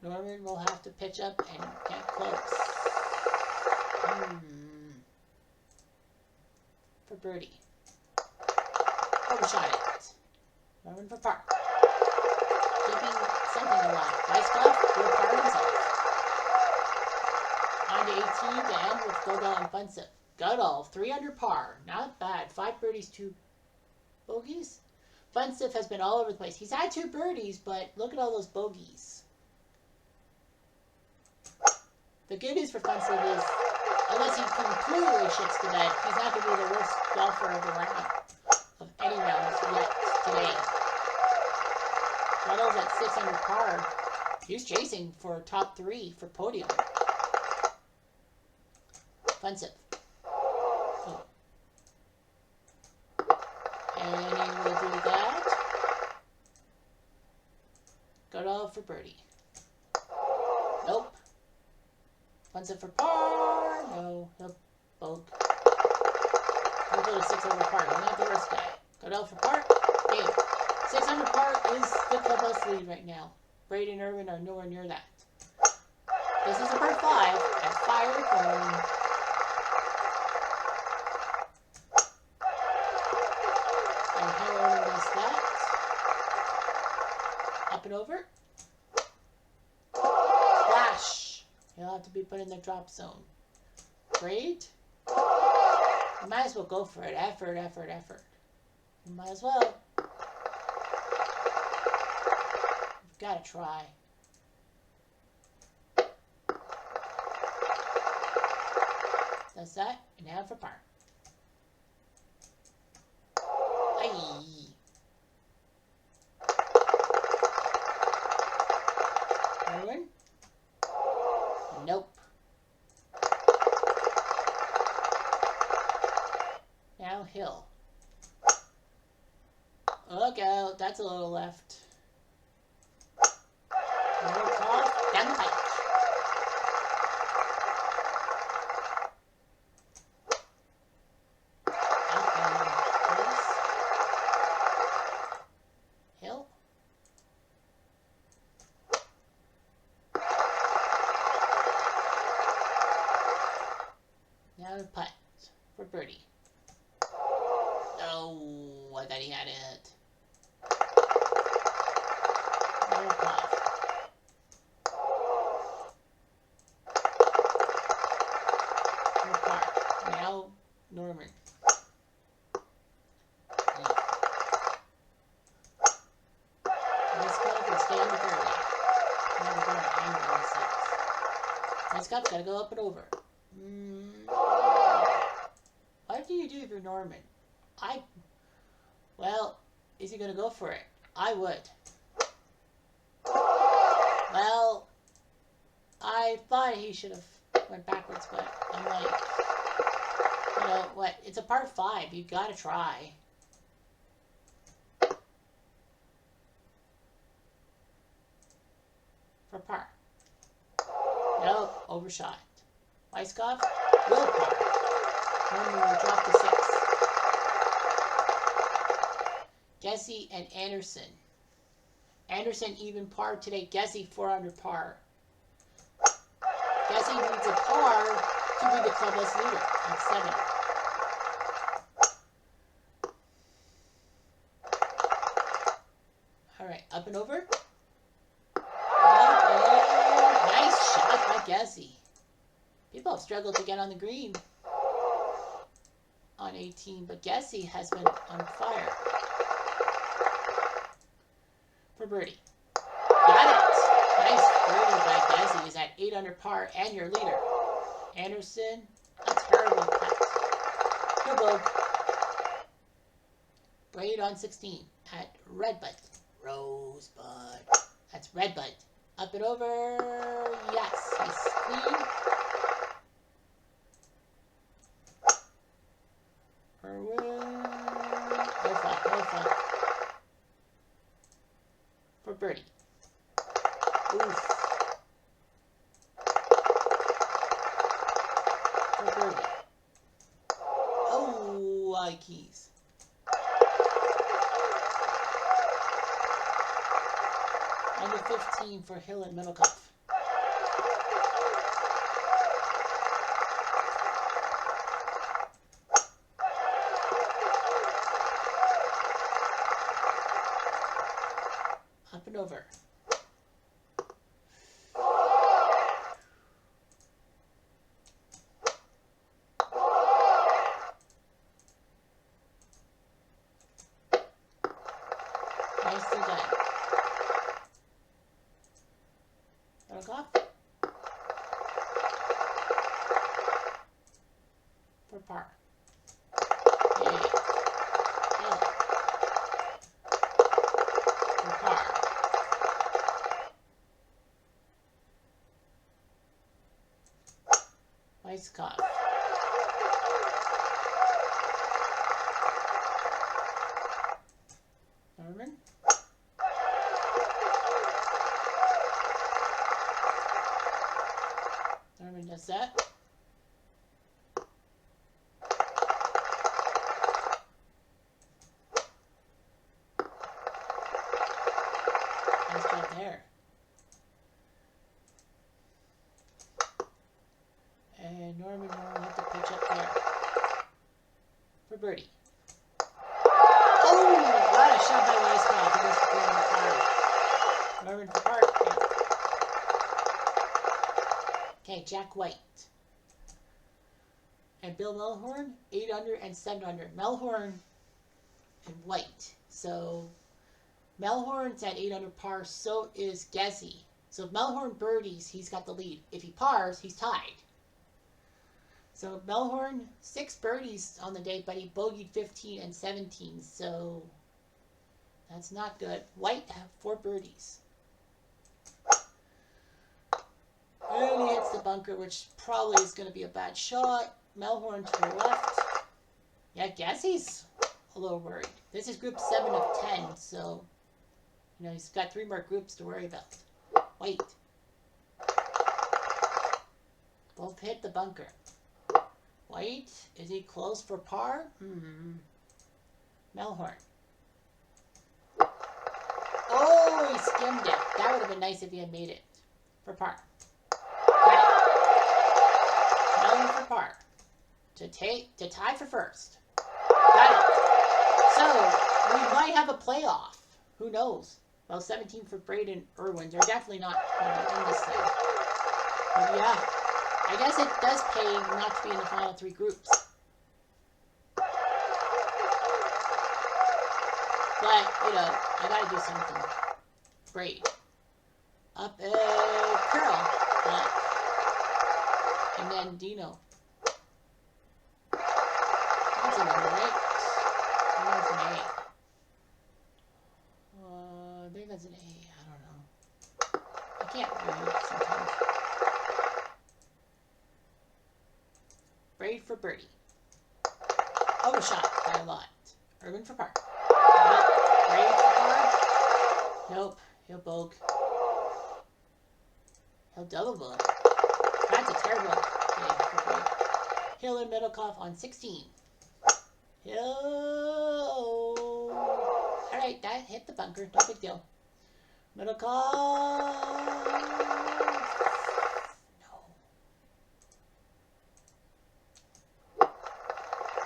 Norman will have to pitch up and get close. For birdie. Overshot it. Norman for par. Keeping something alive. Nice golf. Will par himself. On to 18 to end with Goodall and Funsip. Goodall, 3 under par. Not bad. 5 birdies, 2 bogeys. Funsip has been all over the place. He's had 2 birdies, but look at all those bogeys. The good news for Funsip is, unless he completely shits the bed, he's not going to be the worst golfer of the round, of any rounds yet today. Goodall's at 6 under par. He's chasing for top 3 for podium. Funsip. Oh. And he will do that. Goodall for birdie. Nope. Funsip for par. No, he'll bulk. He'll go to 6 over par. He's not the worst guy. Goodall for par. Game. 6 under par is the clubhouse lead right now. Brady and Irwin are nowhere near that. This is a par 5 at Firethorn. And how Irwin does that? Up and over. Splash. He'll have to be put in the drop zone. Great. You might as well go for it. Effort, effort, effort. You might as well. You've got to try. Does that, and now for par. Aye. Irwin? Nope. Now Hill. Look out, that's a little left. No call, down the pike. Hill. Now the putt for birdie. Oh, I thought he had it. No putt. No par. Now Norman. Nice golf and stay on the fairway. Now we're going to angle on 6. Nice golf, gotta go up and over. What do you do if you're Norman? Well, is he going to go for it? I would. Well, I thought he should have went backwards, but I'm like, you know what? It's a par 5. You got to try. For par. Nope, overshot. Weiskopf, will par. Norman will drop to 6. Gessie and Anderson. Anderson even par today. Gessie 4 under par. Gessie needs a par to be the clubhouse leader at 7. All right, up and over. Up and nice shot by Gessie. People have struggled to get on the green on 18, but Gessie has been on fire. For birdie. Got it! Nice birdie by Gessie. He's at 8 under par and your leader. Anderson, a terrible putt. No bog. Braid on 16 at Redbud. Rosebud. That's Redbud. Up and over. Yes, he's clean. Irwin. No fuck, no fuck. For birdie. Oof. For birdie. Oh, I keys. Under 15 for Hill and Middlecoff. and over. Nicely done. Back off. For par. Yay. Hill. For par. Nice cuff. Norman. Norman does that. Nice job there. And Norman will have to pitch up there for birdie. Oh, what a shot by Weisskopf. He goes for par. Norman for par. Yeah. Okay, Jack White. And Bill Melhorn, 8 under and 7 under. Melhorn and White. So Melhorn's at 8 under par, so is Gezzy. So if Melhorn birdies, he's got the lead. If he pars, he's tied. So Melhorn, 6 birdies on the day, but he bogeyed 15 and 17, so that's not good. White have 4 birdies. And he hits the bunker, which probably is going to be a bad shot. Melhorn to the left. Yeah, Gezzy's a little worried. This is group 7 of 10, so you know he's got 3 more groups to worry about. White. Both hit the bunker. White, is he close for par? Melhorn. Oh, he skimmed it. That would have been nice if he had made it for par. Got it. Melhorn for par. To tie for first. Got it. So, we might have a playoff. Who knows? Well, 17 for Braden Irwin. They're definitely not in this thing. But yeah. I guess it does pay not to be in the final 3 groups. But, you know, I gotta do something. Great. Up a curl. And then Dino. That's a number, right? That's an A. I think that's an A. I don't know. I can't read sometimes. Braid for birdie. Overshot by a lot. Irwin for par. Braid for par. Nope. He'll bogue. He'll double bogue. That's a terrible day for Braid. Hill and Middlecoff on 16. Hill. Alright, that hit the bunker. No big deal. Middlecoff.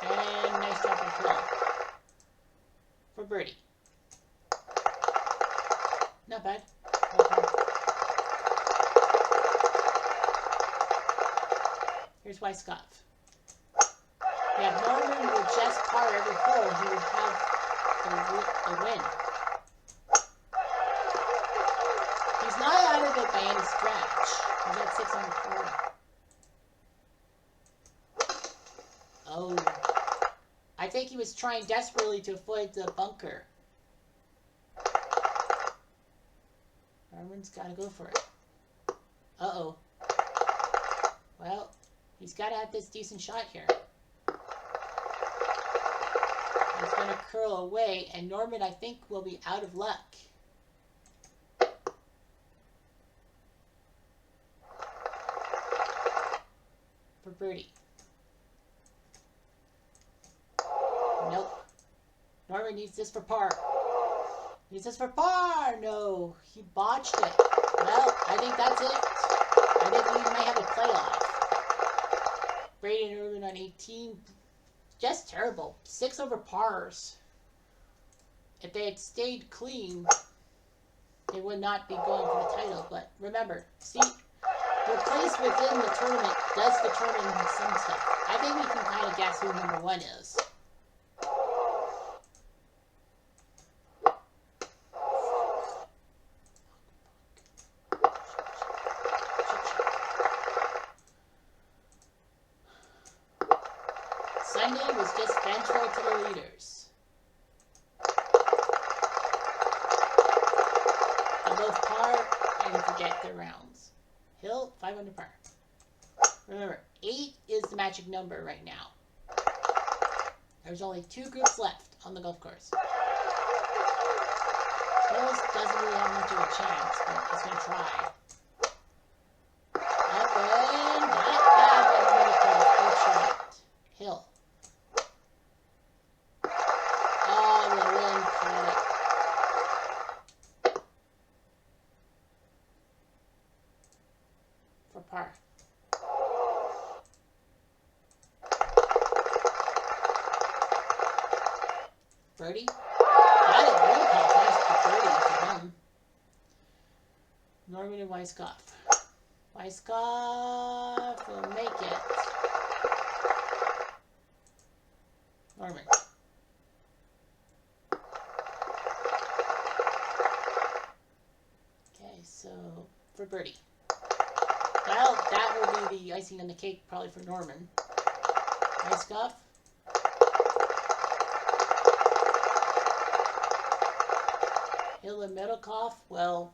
And nice job on Hill. For birdie. Not bad. Okay. Here's Weisskopf. Yeah, if Norman would just par every hole, he would have a win. He's not out of it by any stretch. He's at 6 under par. Oh. I think he was trying desperately to avoid the bunker. Norman's got to go for it. Uh-oh. Well, he's got to have this decent shot here. He's going to curl away, and Norman, I think, will be out of luck. For birdie. Nope. Norman needs this for par. Needs this for par! No, he botched it. Well, I think that's it. I think we might have a playoff. Braden Irwin on 18. Just terrible. 6 over pars. If they had stayed clean, It would not be going for the title, but remember, see, your place within the tournament does determine some stuff. I think we can kind of guess who number 1 is. Sunday was just vengeful to the leaders. They both par and forget their rounds. Hill, 5 under par. Remember, 8 is the magic number right now. There's only 2 groups left on the golf course. Hills doesn't really have much of a chance, but he's going to try. Up and not bad, but another good shot. Hill. Oh, the wind caught it. For par. Birdie? Got it, really nice for birdie for him. Norman and Weiskopf. Weiskopf will make it. Norman. Okay, so for birdie. Well, that will be the icing on the cake probably for Norman. Weiskopf. Hill and Middlecoff, well,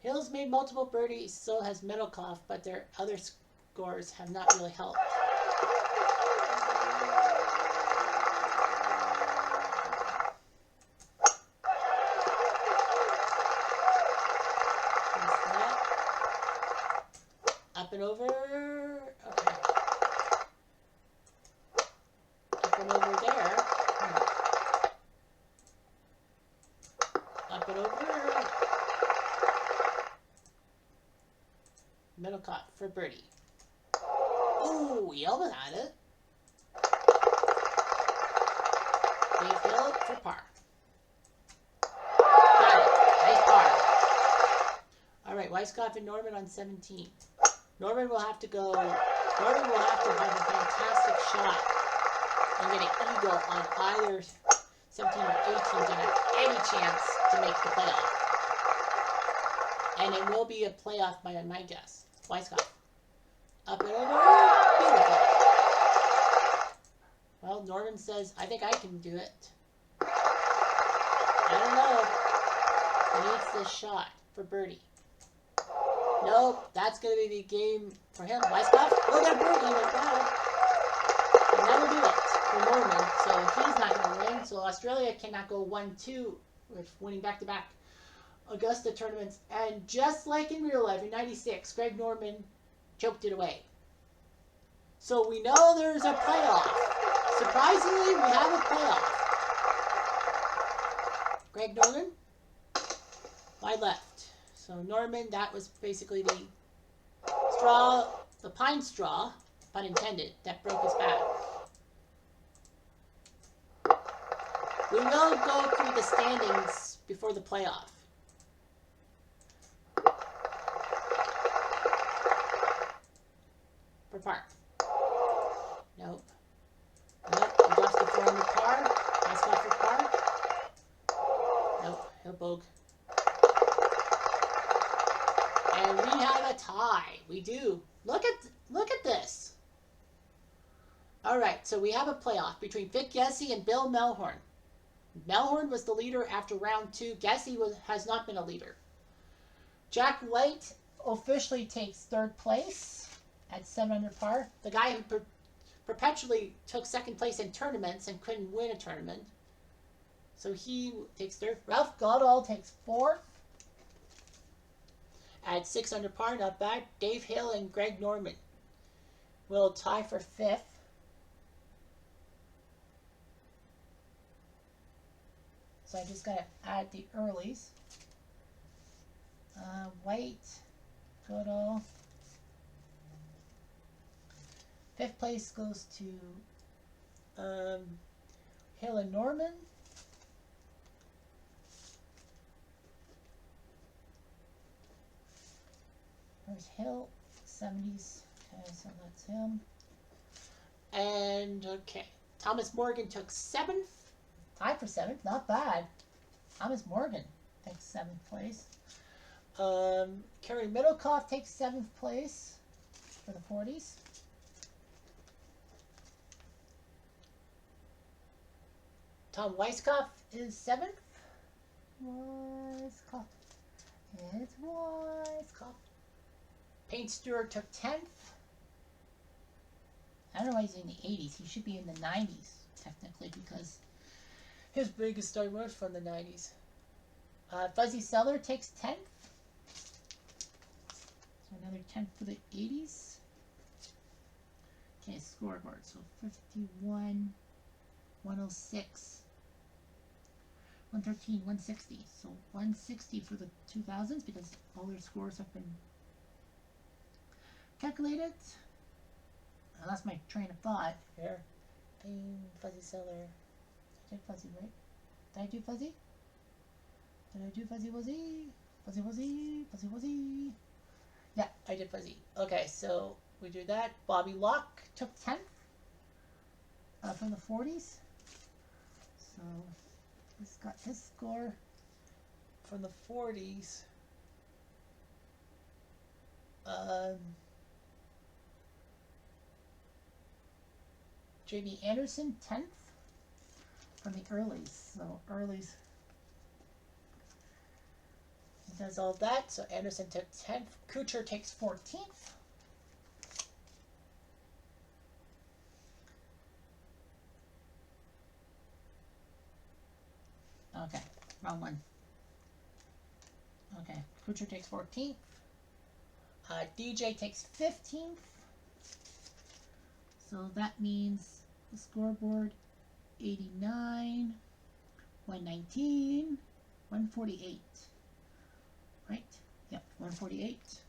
Hill's made multiple birdies, so has Middlecoff, but their other scores have not really helped. Up and over, okay. Up and over there. Up and over. Middlecoff for birdie. Ooh, he almost had it. Dave Hill for par. Got it. Nice par. Alright, Weiskopf and Norman on 17. Norman will have to go. Norman will have to have a fantastic shot and get an eagle on either 17 or 18 to have any chance to make the playoff. And it will be a playoff by my guess. Weiskopf. Up and over. Beautiful. Well, Norman says, I think I can do it. I don't know. He needs this shot for birdie. Nope, that's going to be the game for him. Weiskopf, look at birdie, like that. And that will do it for Norman. So he's not going to win. So Australia cannot go 1-2 with winning back-to-back Augusta tournaments. And just like in real life, in 96, Greg Norman choked it away. So we know there's a playoff. Surprisingly, we have a playoff. Greg Norman, my left. So Norman, that was basically the straw, the pine straw, pun intended, that broke his back. We will go through the standings before the playoff. For par. Nope. Nope. He drops the 4 under par. Nice spot for par. Nope. He'll bogue. And we have a tie. We do. Look at this. All right, so we have a playoff between Vic Gessie and Bill Melhorn. Melhorn was the leader after round 2. Gessie has not been a leader. Jack White officially takes 3rd place at 7 under par. The guy who perpetually took 2nd place in tournaments and couldn't win a tournament. So he takes 3rd. Ralph Goddard takes 4th. At 6 under par, not bad. Dave Hill and Greg Norman will tie for 5th. So I just got to add the earlies. White, Goodall. 5th place goes to Hill and Norman. There's Hill, 70s. Okay, so that's him. And, okay, Thomas Morgan took 7th. Tied for 7th, not bad. Thomas Morgan takes 7th place. Kerry Middlecoff takes 7th place for the 40s. Tom Weiskopf is 7th. Weiskopf. It's Weiskopf. Payne Stewart took 10th. I don't know why he's in the 80s. He should be in the 90s, technically, because his biggest star was from the 90s. Fuzzy Seller takes 10th. So another 10th for the 80s. Okay, scoreboard. So 51, 106, 113, 160. So 160 for the 2000s because all their scores have been calculated. I lost my train of thought here. Fuzzy Seller. I did Fuzzy, right? Did I do Fuzzy? Did I do Fuzzy Wuzzy? Fuzzy Wuzzy? Fuzzy Wuzzy? Yeah, I did Fuzzy. Okay, so we do that. Bobby Locke took 10th from the 40s. So he's got his score from the 40s. Jamie Anderson, 10th from the earlies. So earlies, he does all that. So Anderson took 10th. Kuchar takes 14th. Okay, wrong one. Okay, Kuchar takes 14th. DJ takes 15th. So that means the scoreboard 89, 119, 148. Right? Yep, 148.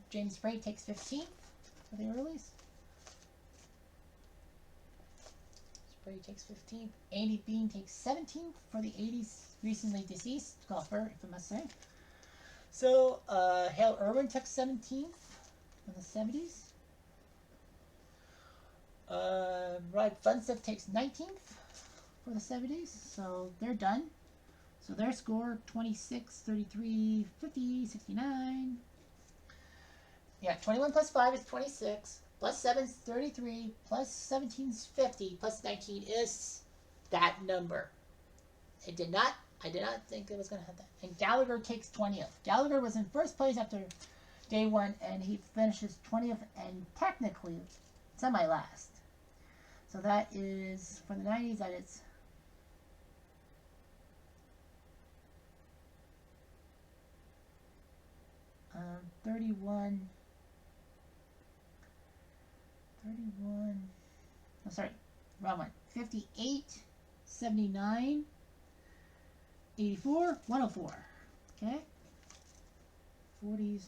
James Spray takes 15th for the earlies. Spray takes 15th. Andy Bean takes 17th for the 80s, recently deceased golfer, if I must say. So, Hale Irwin took 17th in the 70s. Rod Funstead takes 19th for the 70s, so they're done. So their score 26, 33, 50, 69. Yeah, 21 plus 5 is 26, plus 7 is 33, plus 17 is 50, plus 19 is that number. I did not think it was going to have that. And Gallagher takes 20th. Gallagher was in first place after day 1, and he finishes 20th and technically semi-last. So that is, for the 90s, that is 31, oh sorry, wrong one, 58, 79, 84, 104, okay, 40s,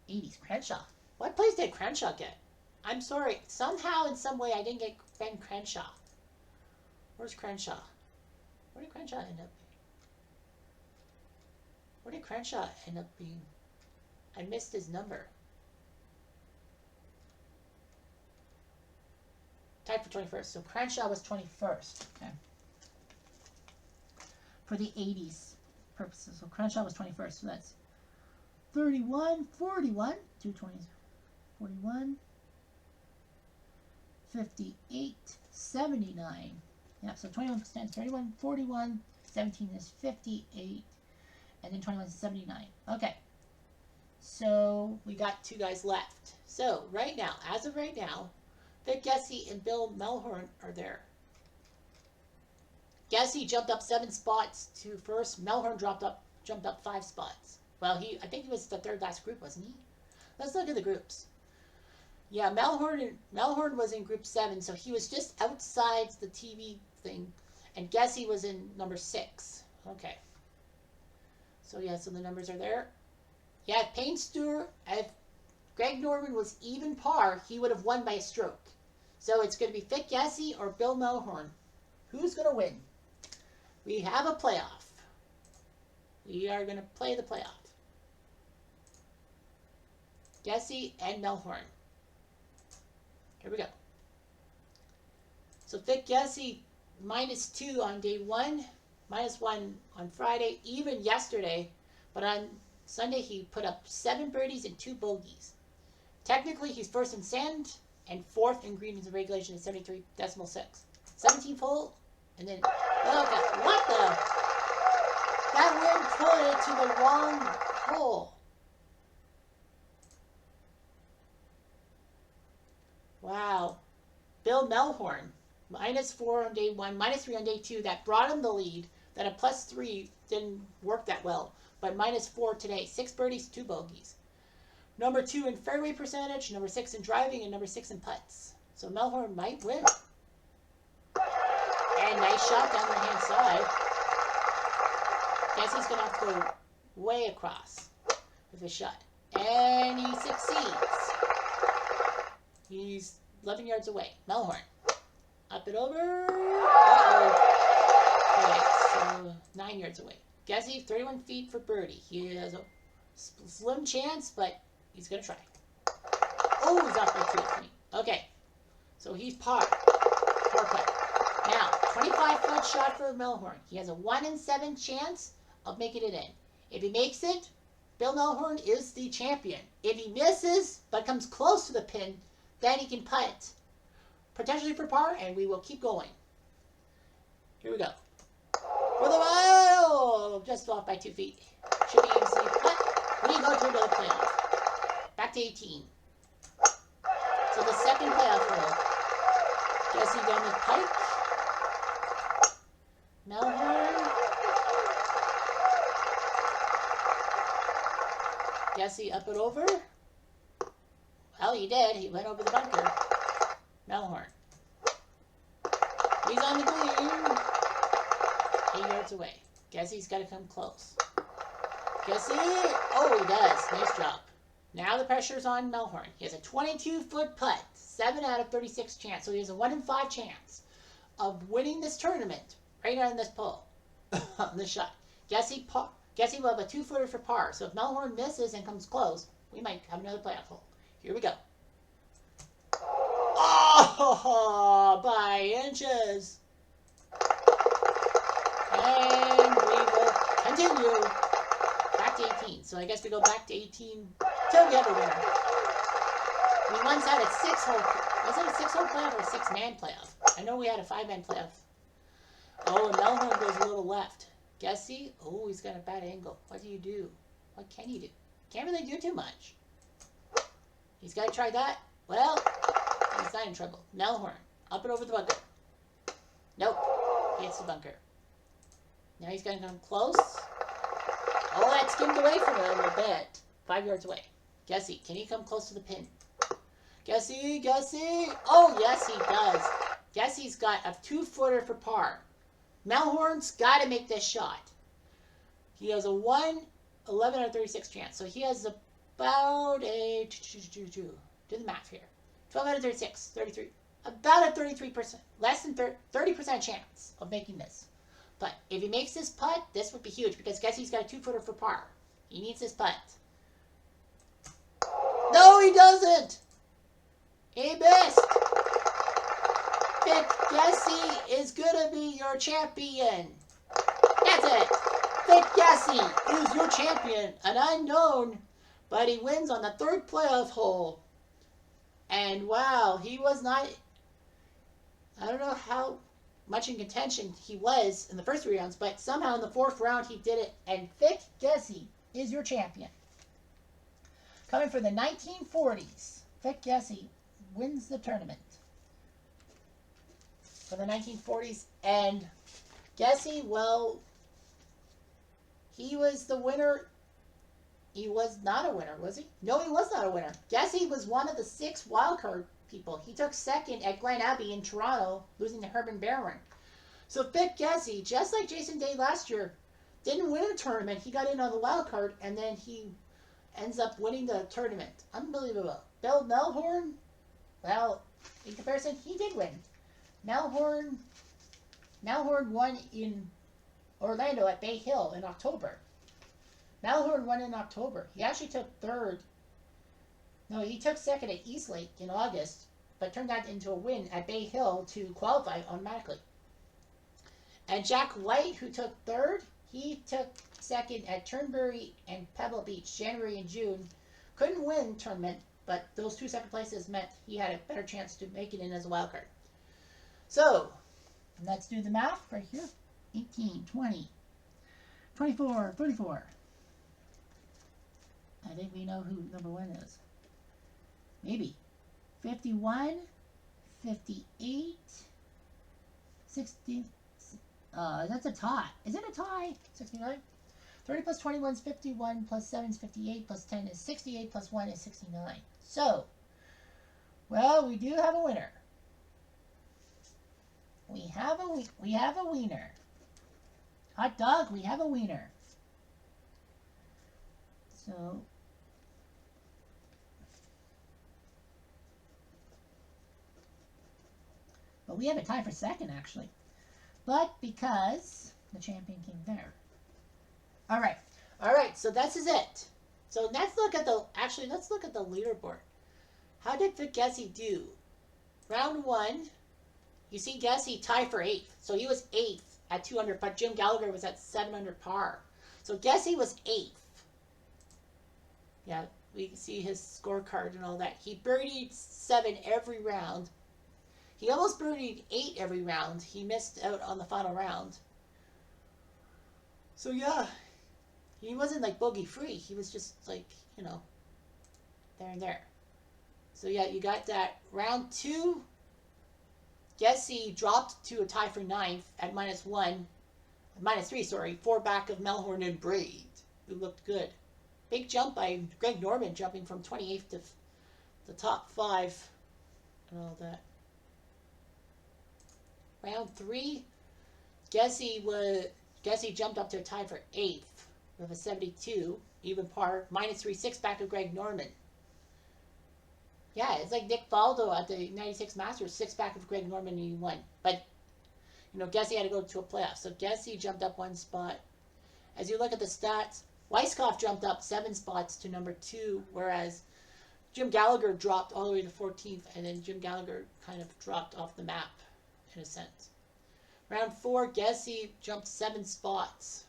80s, Crenshaw. What place did Crenshaw get? I'm sorry, somehow, in some way, I didn't get Ben Crenshaw. Where's Crenshaw? Where did Crenshaw end up being? Where did Crenshaw end up being? I missed his number. Tied for 21st. So Crenshaw was 21st. Okay. For the 80s purposes. So Crenshaw was 21st. So that's 31, 41, 220s, 41, 58, 79. Yeah, so 21 stands 31, 41, 17 is 58, and then 21 is 79. Okay. So we got 2 guys left. So right now, as of right now, Vic Gessie and Bill Melhorn are there. Gessie jumped up 7 spots to first. Melhorn jumped up 5 spots. Well, I think he was the 3rd last group, wasn't he? Let's look at the groups. Yeah, Melhorn was in group 7, so he was just outside the TV thing, and Gessie was in number 6. Okay. So yeah, so the numbers are there. Yeah, if Payne Stewart, if Greg Norman was even par, he would have won by a stroke. So it's going to be Vic Gessie or Bill Melhorn. Who's going to win? We have a playoff. We are going to play the playoff. Gessie, and Melhorn. Here we go. So Vic Gessie, -2 on day 1, -1 on Friday, even yesterday, but on Sunday he put up 7 birdies and 2 bogeys. Technically, he's first in sand and 4th in greens and regulation at 73.6. 17th hole, and then, okay, what the? That wind pulled it to the wrong hole. Wow. Bill Melhorn, -4 on day 1, -3 on day 2. That brought him the lead. Then a +3 didn't work that well, but -4 today. 6 birdies, 2 bogeys. Number 2 in fairway percentage, number 6 in driving, and number 6 in putts. So Melhorn might win. And nice shot down the hand side. Guess he's going to have to go way across with his shot. And he succeeds. He's 11 yards away. Melhorn. Up and over. Uh-oh. Okay, so 9 yards away. Gessie, 31 feet for birdie. He has a slim chance, but he's going to try. Oh, he's off by 2 feet. Okay, so he's par. Par putt. Now, 25-foot shot for Melhorn. He has a 1 in 7 chance of making it in. If he makes it, Bill Melhorn is the champion. If he misses, but comes close to the pin, then he can putt, potentially for par, and we will keep going. Here we go. For the just off by 2 feet. Should be easy putt. We go to the playoff. Back to 18. So the second playoff hole. Gessie down the pike. Melhorn. Gessie up and over. Well, he did. He went over the bunker. Melhorn. He's on the green. 8 yards away. Gessie's got to come close. Gessie. Oh, he does. Nice job. Now the pressure's on Melhorn. He has a 22-foot putt. 7 out of 36 chance. So he has a 1 in 5 chance of winning this tournament right on this pull. On this shot. Gessie will have a 2-footer for par. So if Melhorn misses and comes close, we might have another playoff hole. Here we go. Oh, by inches. And we will continue back to 18. So I guess we go back to 18 till we have a winner. We once had a 6-hole. Was it a 6-hole playoff or a 6-man playoff? I know we had a 5-man playoff. Oh, and Melhorn goes a little left. Gessie. Oh, he's got a bad angle. What do you do? What can he do? Can't really do too much. He's got to try that. Well, he's not in trouble. Melhorn, up and over the bunker. Nope. He hits the bunker. Now he's going to come close. Oh, that skimmed away from him a little bit. 5 yards away. Gessie, can he come close to the pin? Gessie. Oh, yes, he does. Gessie's got a 2-footer for par. Melhorn's got to make this shot. He has a 11 out of 36 chance. So he has about a... Do the math here. 12 out of 36. 33. About a 33%. Less than 30% chance of making this. But if he makes this putt, this would be huge because Gessie's got a 2-footer for par. He needs this putt. No, he doesn't! He missed! Vic Gessie is gonna be your champion. That's it! Vic Gessie is your champion. An unknown, but he wins on the 3rd playoff hole. And wow, he was not... I don't know how much in contention he was in the first 3 rounds, but somehow in the 4th round he did it, and Vic Gessie is your champion. Coming from the 1940s, Vic Gessie wins the tournament. For the 1940s, and Gessie, well, he was the winner. He was not a winner, was he? No, he was not a winner. Gessie was one of the 6 wildcard people. He took 2nd at Glen Abbey in Toronto, losing to Herman Barron. So Vic Gessie, just like Jason Day last year, didn't win a tournament. He got in on the wild card, and then he ends up winning the tournament. Unbelievable. Bill Melhorn, well, in comparison, he did win. Melhorn won in Orlando at Bay Hill in October. Melhorn won in October. He actually took 3rd No, he took second at Eastlake in August, but turned that into a win at Bay Hill to qualify automatically. And Jack White, who took third, he took second at Turnberry and Pebble Beach, January and June. Couldn't win tournament, but those two second places meant he had a better chance to make it in as a wild card. So, let's do the math right here. 18, 20, 24, 34. I think we know who number one is. Maybe. 51, 58, 60. That's a tie. Is it a tie? 69? 30 plus 21 is 51, plus 7 is 58, plus 10 is 68, plus 1 is 69. So, well, we do have a winner. We have a wiener. Hot dog, we have a wiener. So, but we have a tie for second, actually. But because the champion came there. All right, so that's it. So let's look at the leaderboard. How did Vic Gessie do? Round one, you see Gessie tied for 8th. So he was 8th at 200, but Jim Gallagher was at 700 par. So Gessie was 8th. Yeah, we can see his scorecard and all that. He birdied 7 every round. He almost birdied 8 every round. He missed out on the final round. So yeah, he wasn't like bogey free. He was just like, there and there. So yeah, you got that. Round 2, Gessie dropped to a tie for 9th at -3, 4 back of Melhorn and Braid, who looked good. Big jump by Greg Norman, jumping from 28th to the top 5 and all that. Round 3, Gessie jumped up to a tie for 8th with a 72, even par, -3, 6 back of Greg Norman. Yeah, it's like Nick Faldo at the 96 Masters, 6 back of Greg Norman, and he won. But, Gessie had to go to a playoff. So Gessie jumped up 1 spot. As you look at the stats, Weiskopf jumped up 7 spots to number 2, whereas Jim Gallagher dropped all the way to 14th, and then Jim Gallagher kind of dropped off the map, in a sense. Round 4, Gessie jumped 7 spots.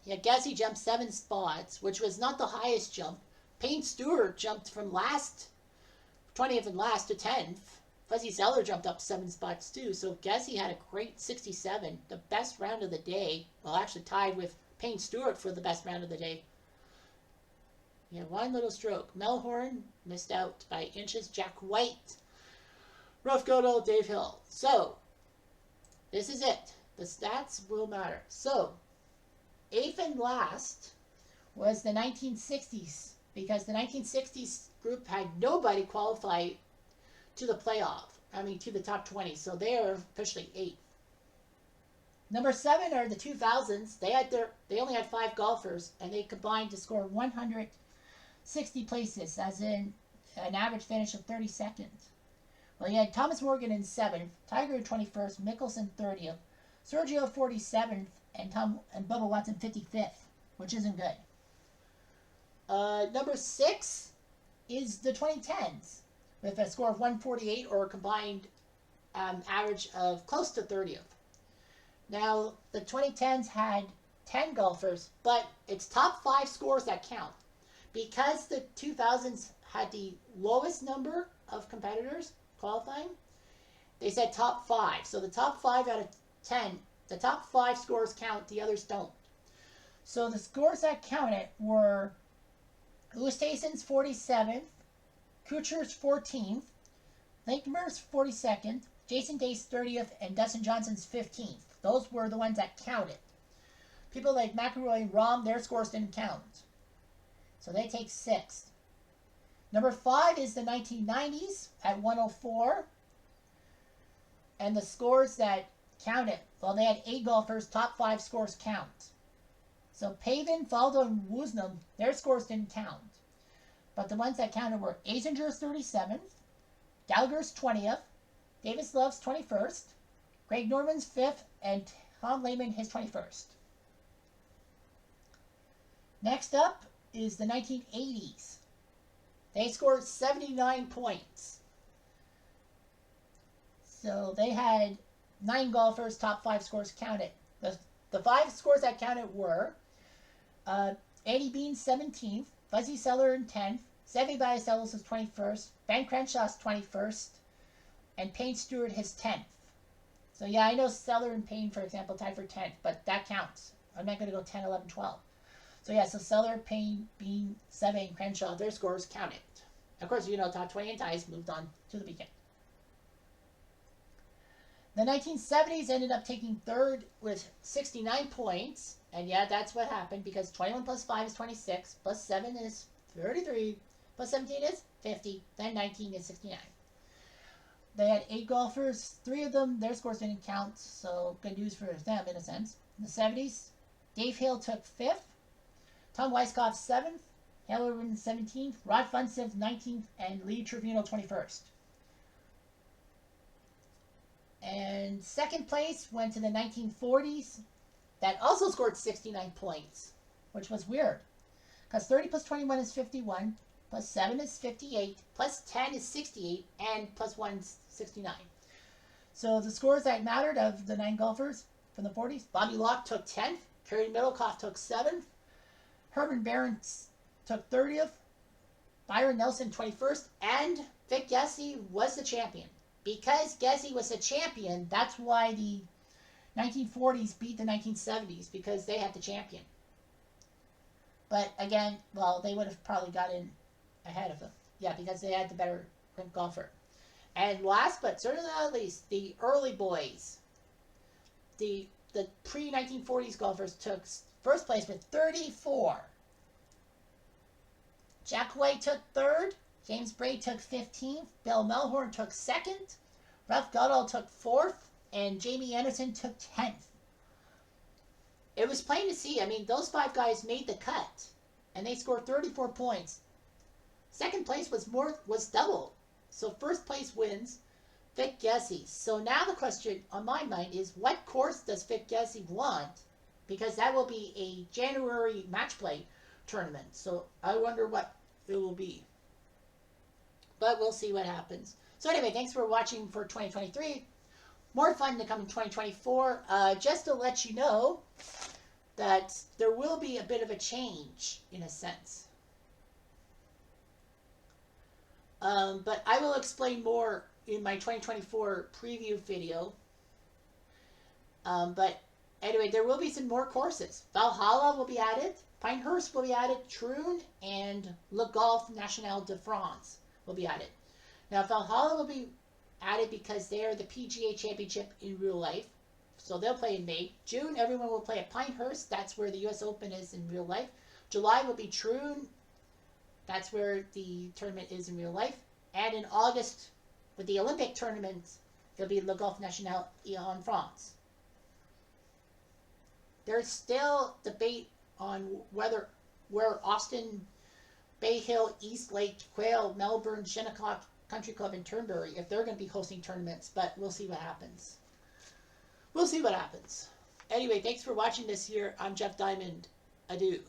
Yeah, Gessie jumped 7 spots, which was not the highest jump. Payne Stewart jumped from 20th and last to 10th. Fuzzy Zeller jumped up 7 spots too. So Gessie had a great 67, the best round of the day. Well, actually tied with Payne Stewart for the best round of the day. Yeah, 1 little stroke. Melhorn missed out by inches. Jack White, Ruff Godel, Dave Hill. So, this is it. The stats will matter. So, 8th and last was the 1960s, because the 1960s group had nobody qualify to the to the top 20. So they are officially 8th. Number 7 are the 2000s. They only had 5 golfers, and they combined to score 160 places, as in an average finish of 32nd. Well, you had Thomas Morgan in 7th, Tiger 21st, Mickelson 30th, Sergio 47th, and Bubba Watson 55th, which isn't good. Number 6 is the 2010s, with a score of 148, or a combined average of close to 30th. Now, the 2010s had 10 golfers, but it's top 5 scores that count. Because the 2000s had the lowest number of competitors qualifying, they said top 5. So the top 5 out of 10, the top 5 scores count, the others don't. So the scores that counted were Oosthuizen's 47th, Kuchar's 14th, Linkmer's 42nd, Jason Day's 30th, and Dustin Johnson's 15th. Those were the ones that counted. People like McElroy and Rahm, their scores didn't count. So they take 6th. Number 5 is the 1990s at 104. And the scores that counted, well, they had 8 golfers, top 5 scores count. So Pavin, Faldo, and Woosnam, their scores didn't count. But the ones that counted were Azinger's 37th, Gallagher's 20th, Davis Love's 21st, Greg Norman's 5th, and Tom Lehman his 21st. Next up is the 1980s. They scored 79 points. So they had 9 golfers, top 5 scores counted. The 5 scores that counted were Eddie Bean 17th, Fuzzy Seller in 10th, Seve Ballesteros was 21st, Ben Crenshaw's 21st, and Payne Stewart his 10th. So yeah, I know Seller and Payne, for example, tied for 10th, but that counts. I'm not going to go 10, 11, 12. So yeah, so Seller, Payne, Bean, Seve, and Crenshaw, their scores counted. Of course, you know, top 20 and ties moved on to the weekend. The 1970s ended up taking third with 69 points. And yeah, that's what happened because 21 plus 5 is 26, plus 7 is 33, plus 17 is 50, then 19 is 69. They had 8 golfers. 3 of them, their scores didn't count, so good news for them in a sense. In the 70s, Dave Hill took 5th, Tom Weiskopf 7th, Halloran 17th, Rod Funstead 19th, and Lee Trevino 21st. And second place went to the 1940s. That also scored 69 points, which was weird. Because 30 plus 21 is 51, plus 7 is 58, plus 10 is 68, and plus 1 is 69. So the scores that mattered of the 9 golfers from the 40s, Bobby Locke took 10th, Kerry Middlecoff took 7th, Herman Barons took 30th, Byron Nelson 21st, and Vic Gessie was the champion. Because Gessie was the champion, that's why the 1940s beat the 1970s, because they had the champion. But again, well, they would have probably got in ahead of them. Yeah, because they had the better golfer. And last but certainly not least, the early boys. The pre-1940s golfers took first place with 34. Jack White took 3rd. James Braid took 15th. Bill Melhorn took 2nd. Ralph Goodall took 4th. And Jamie Anderson took 10th. It was plain to see. I mean, those 5 guys made the cut. And they scored 34 points. Second place was double. So first place wins Vic Gessie. So now the question on my mind is, what course does Vic Gessie want? Because that will be a January match play tournament. So I wonder what it will be. But we'll see what happens. So anyway, thanks for watching for 2023. More fun to come in 2024. Just to let you know that there will be a bit of a change in a sense. But I will explain more in my 2024 preview video. But anyway, there will be some more courses. Valhalla will be added. Pinehurst will be added. Trny and Le Golf National de France will be added. Now, Valhalla will be added because they are the PGA Championship in real life. So they'll play in May. June, everyone will play at Pinehurst. That's where the U.S. Open is in real life. July will be Trny. That's where the tournament is in real life. And in August, with the Olympic tournament, it'll be Le Golf National en France. There's still debate on where Austin, Bay Hill, East Lake, Quail, Melbourne, Shinnecock Country Club, and Turnberry, if they're going to be hosting tournaments, but we'll see what happens. We'll see what happens. Anyway, thanks for watching this year. I'm Jeff Diamond. Adieu.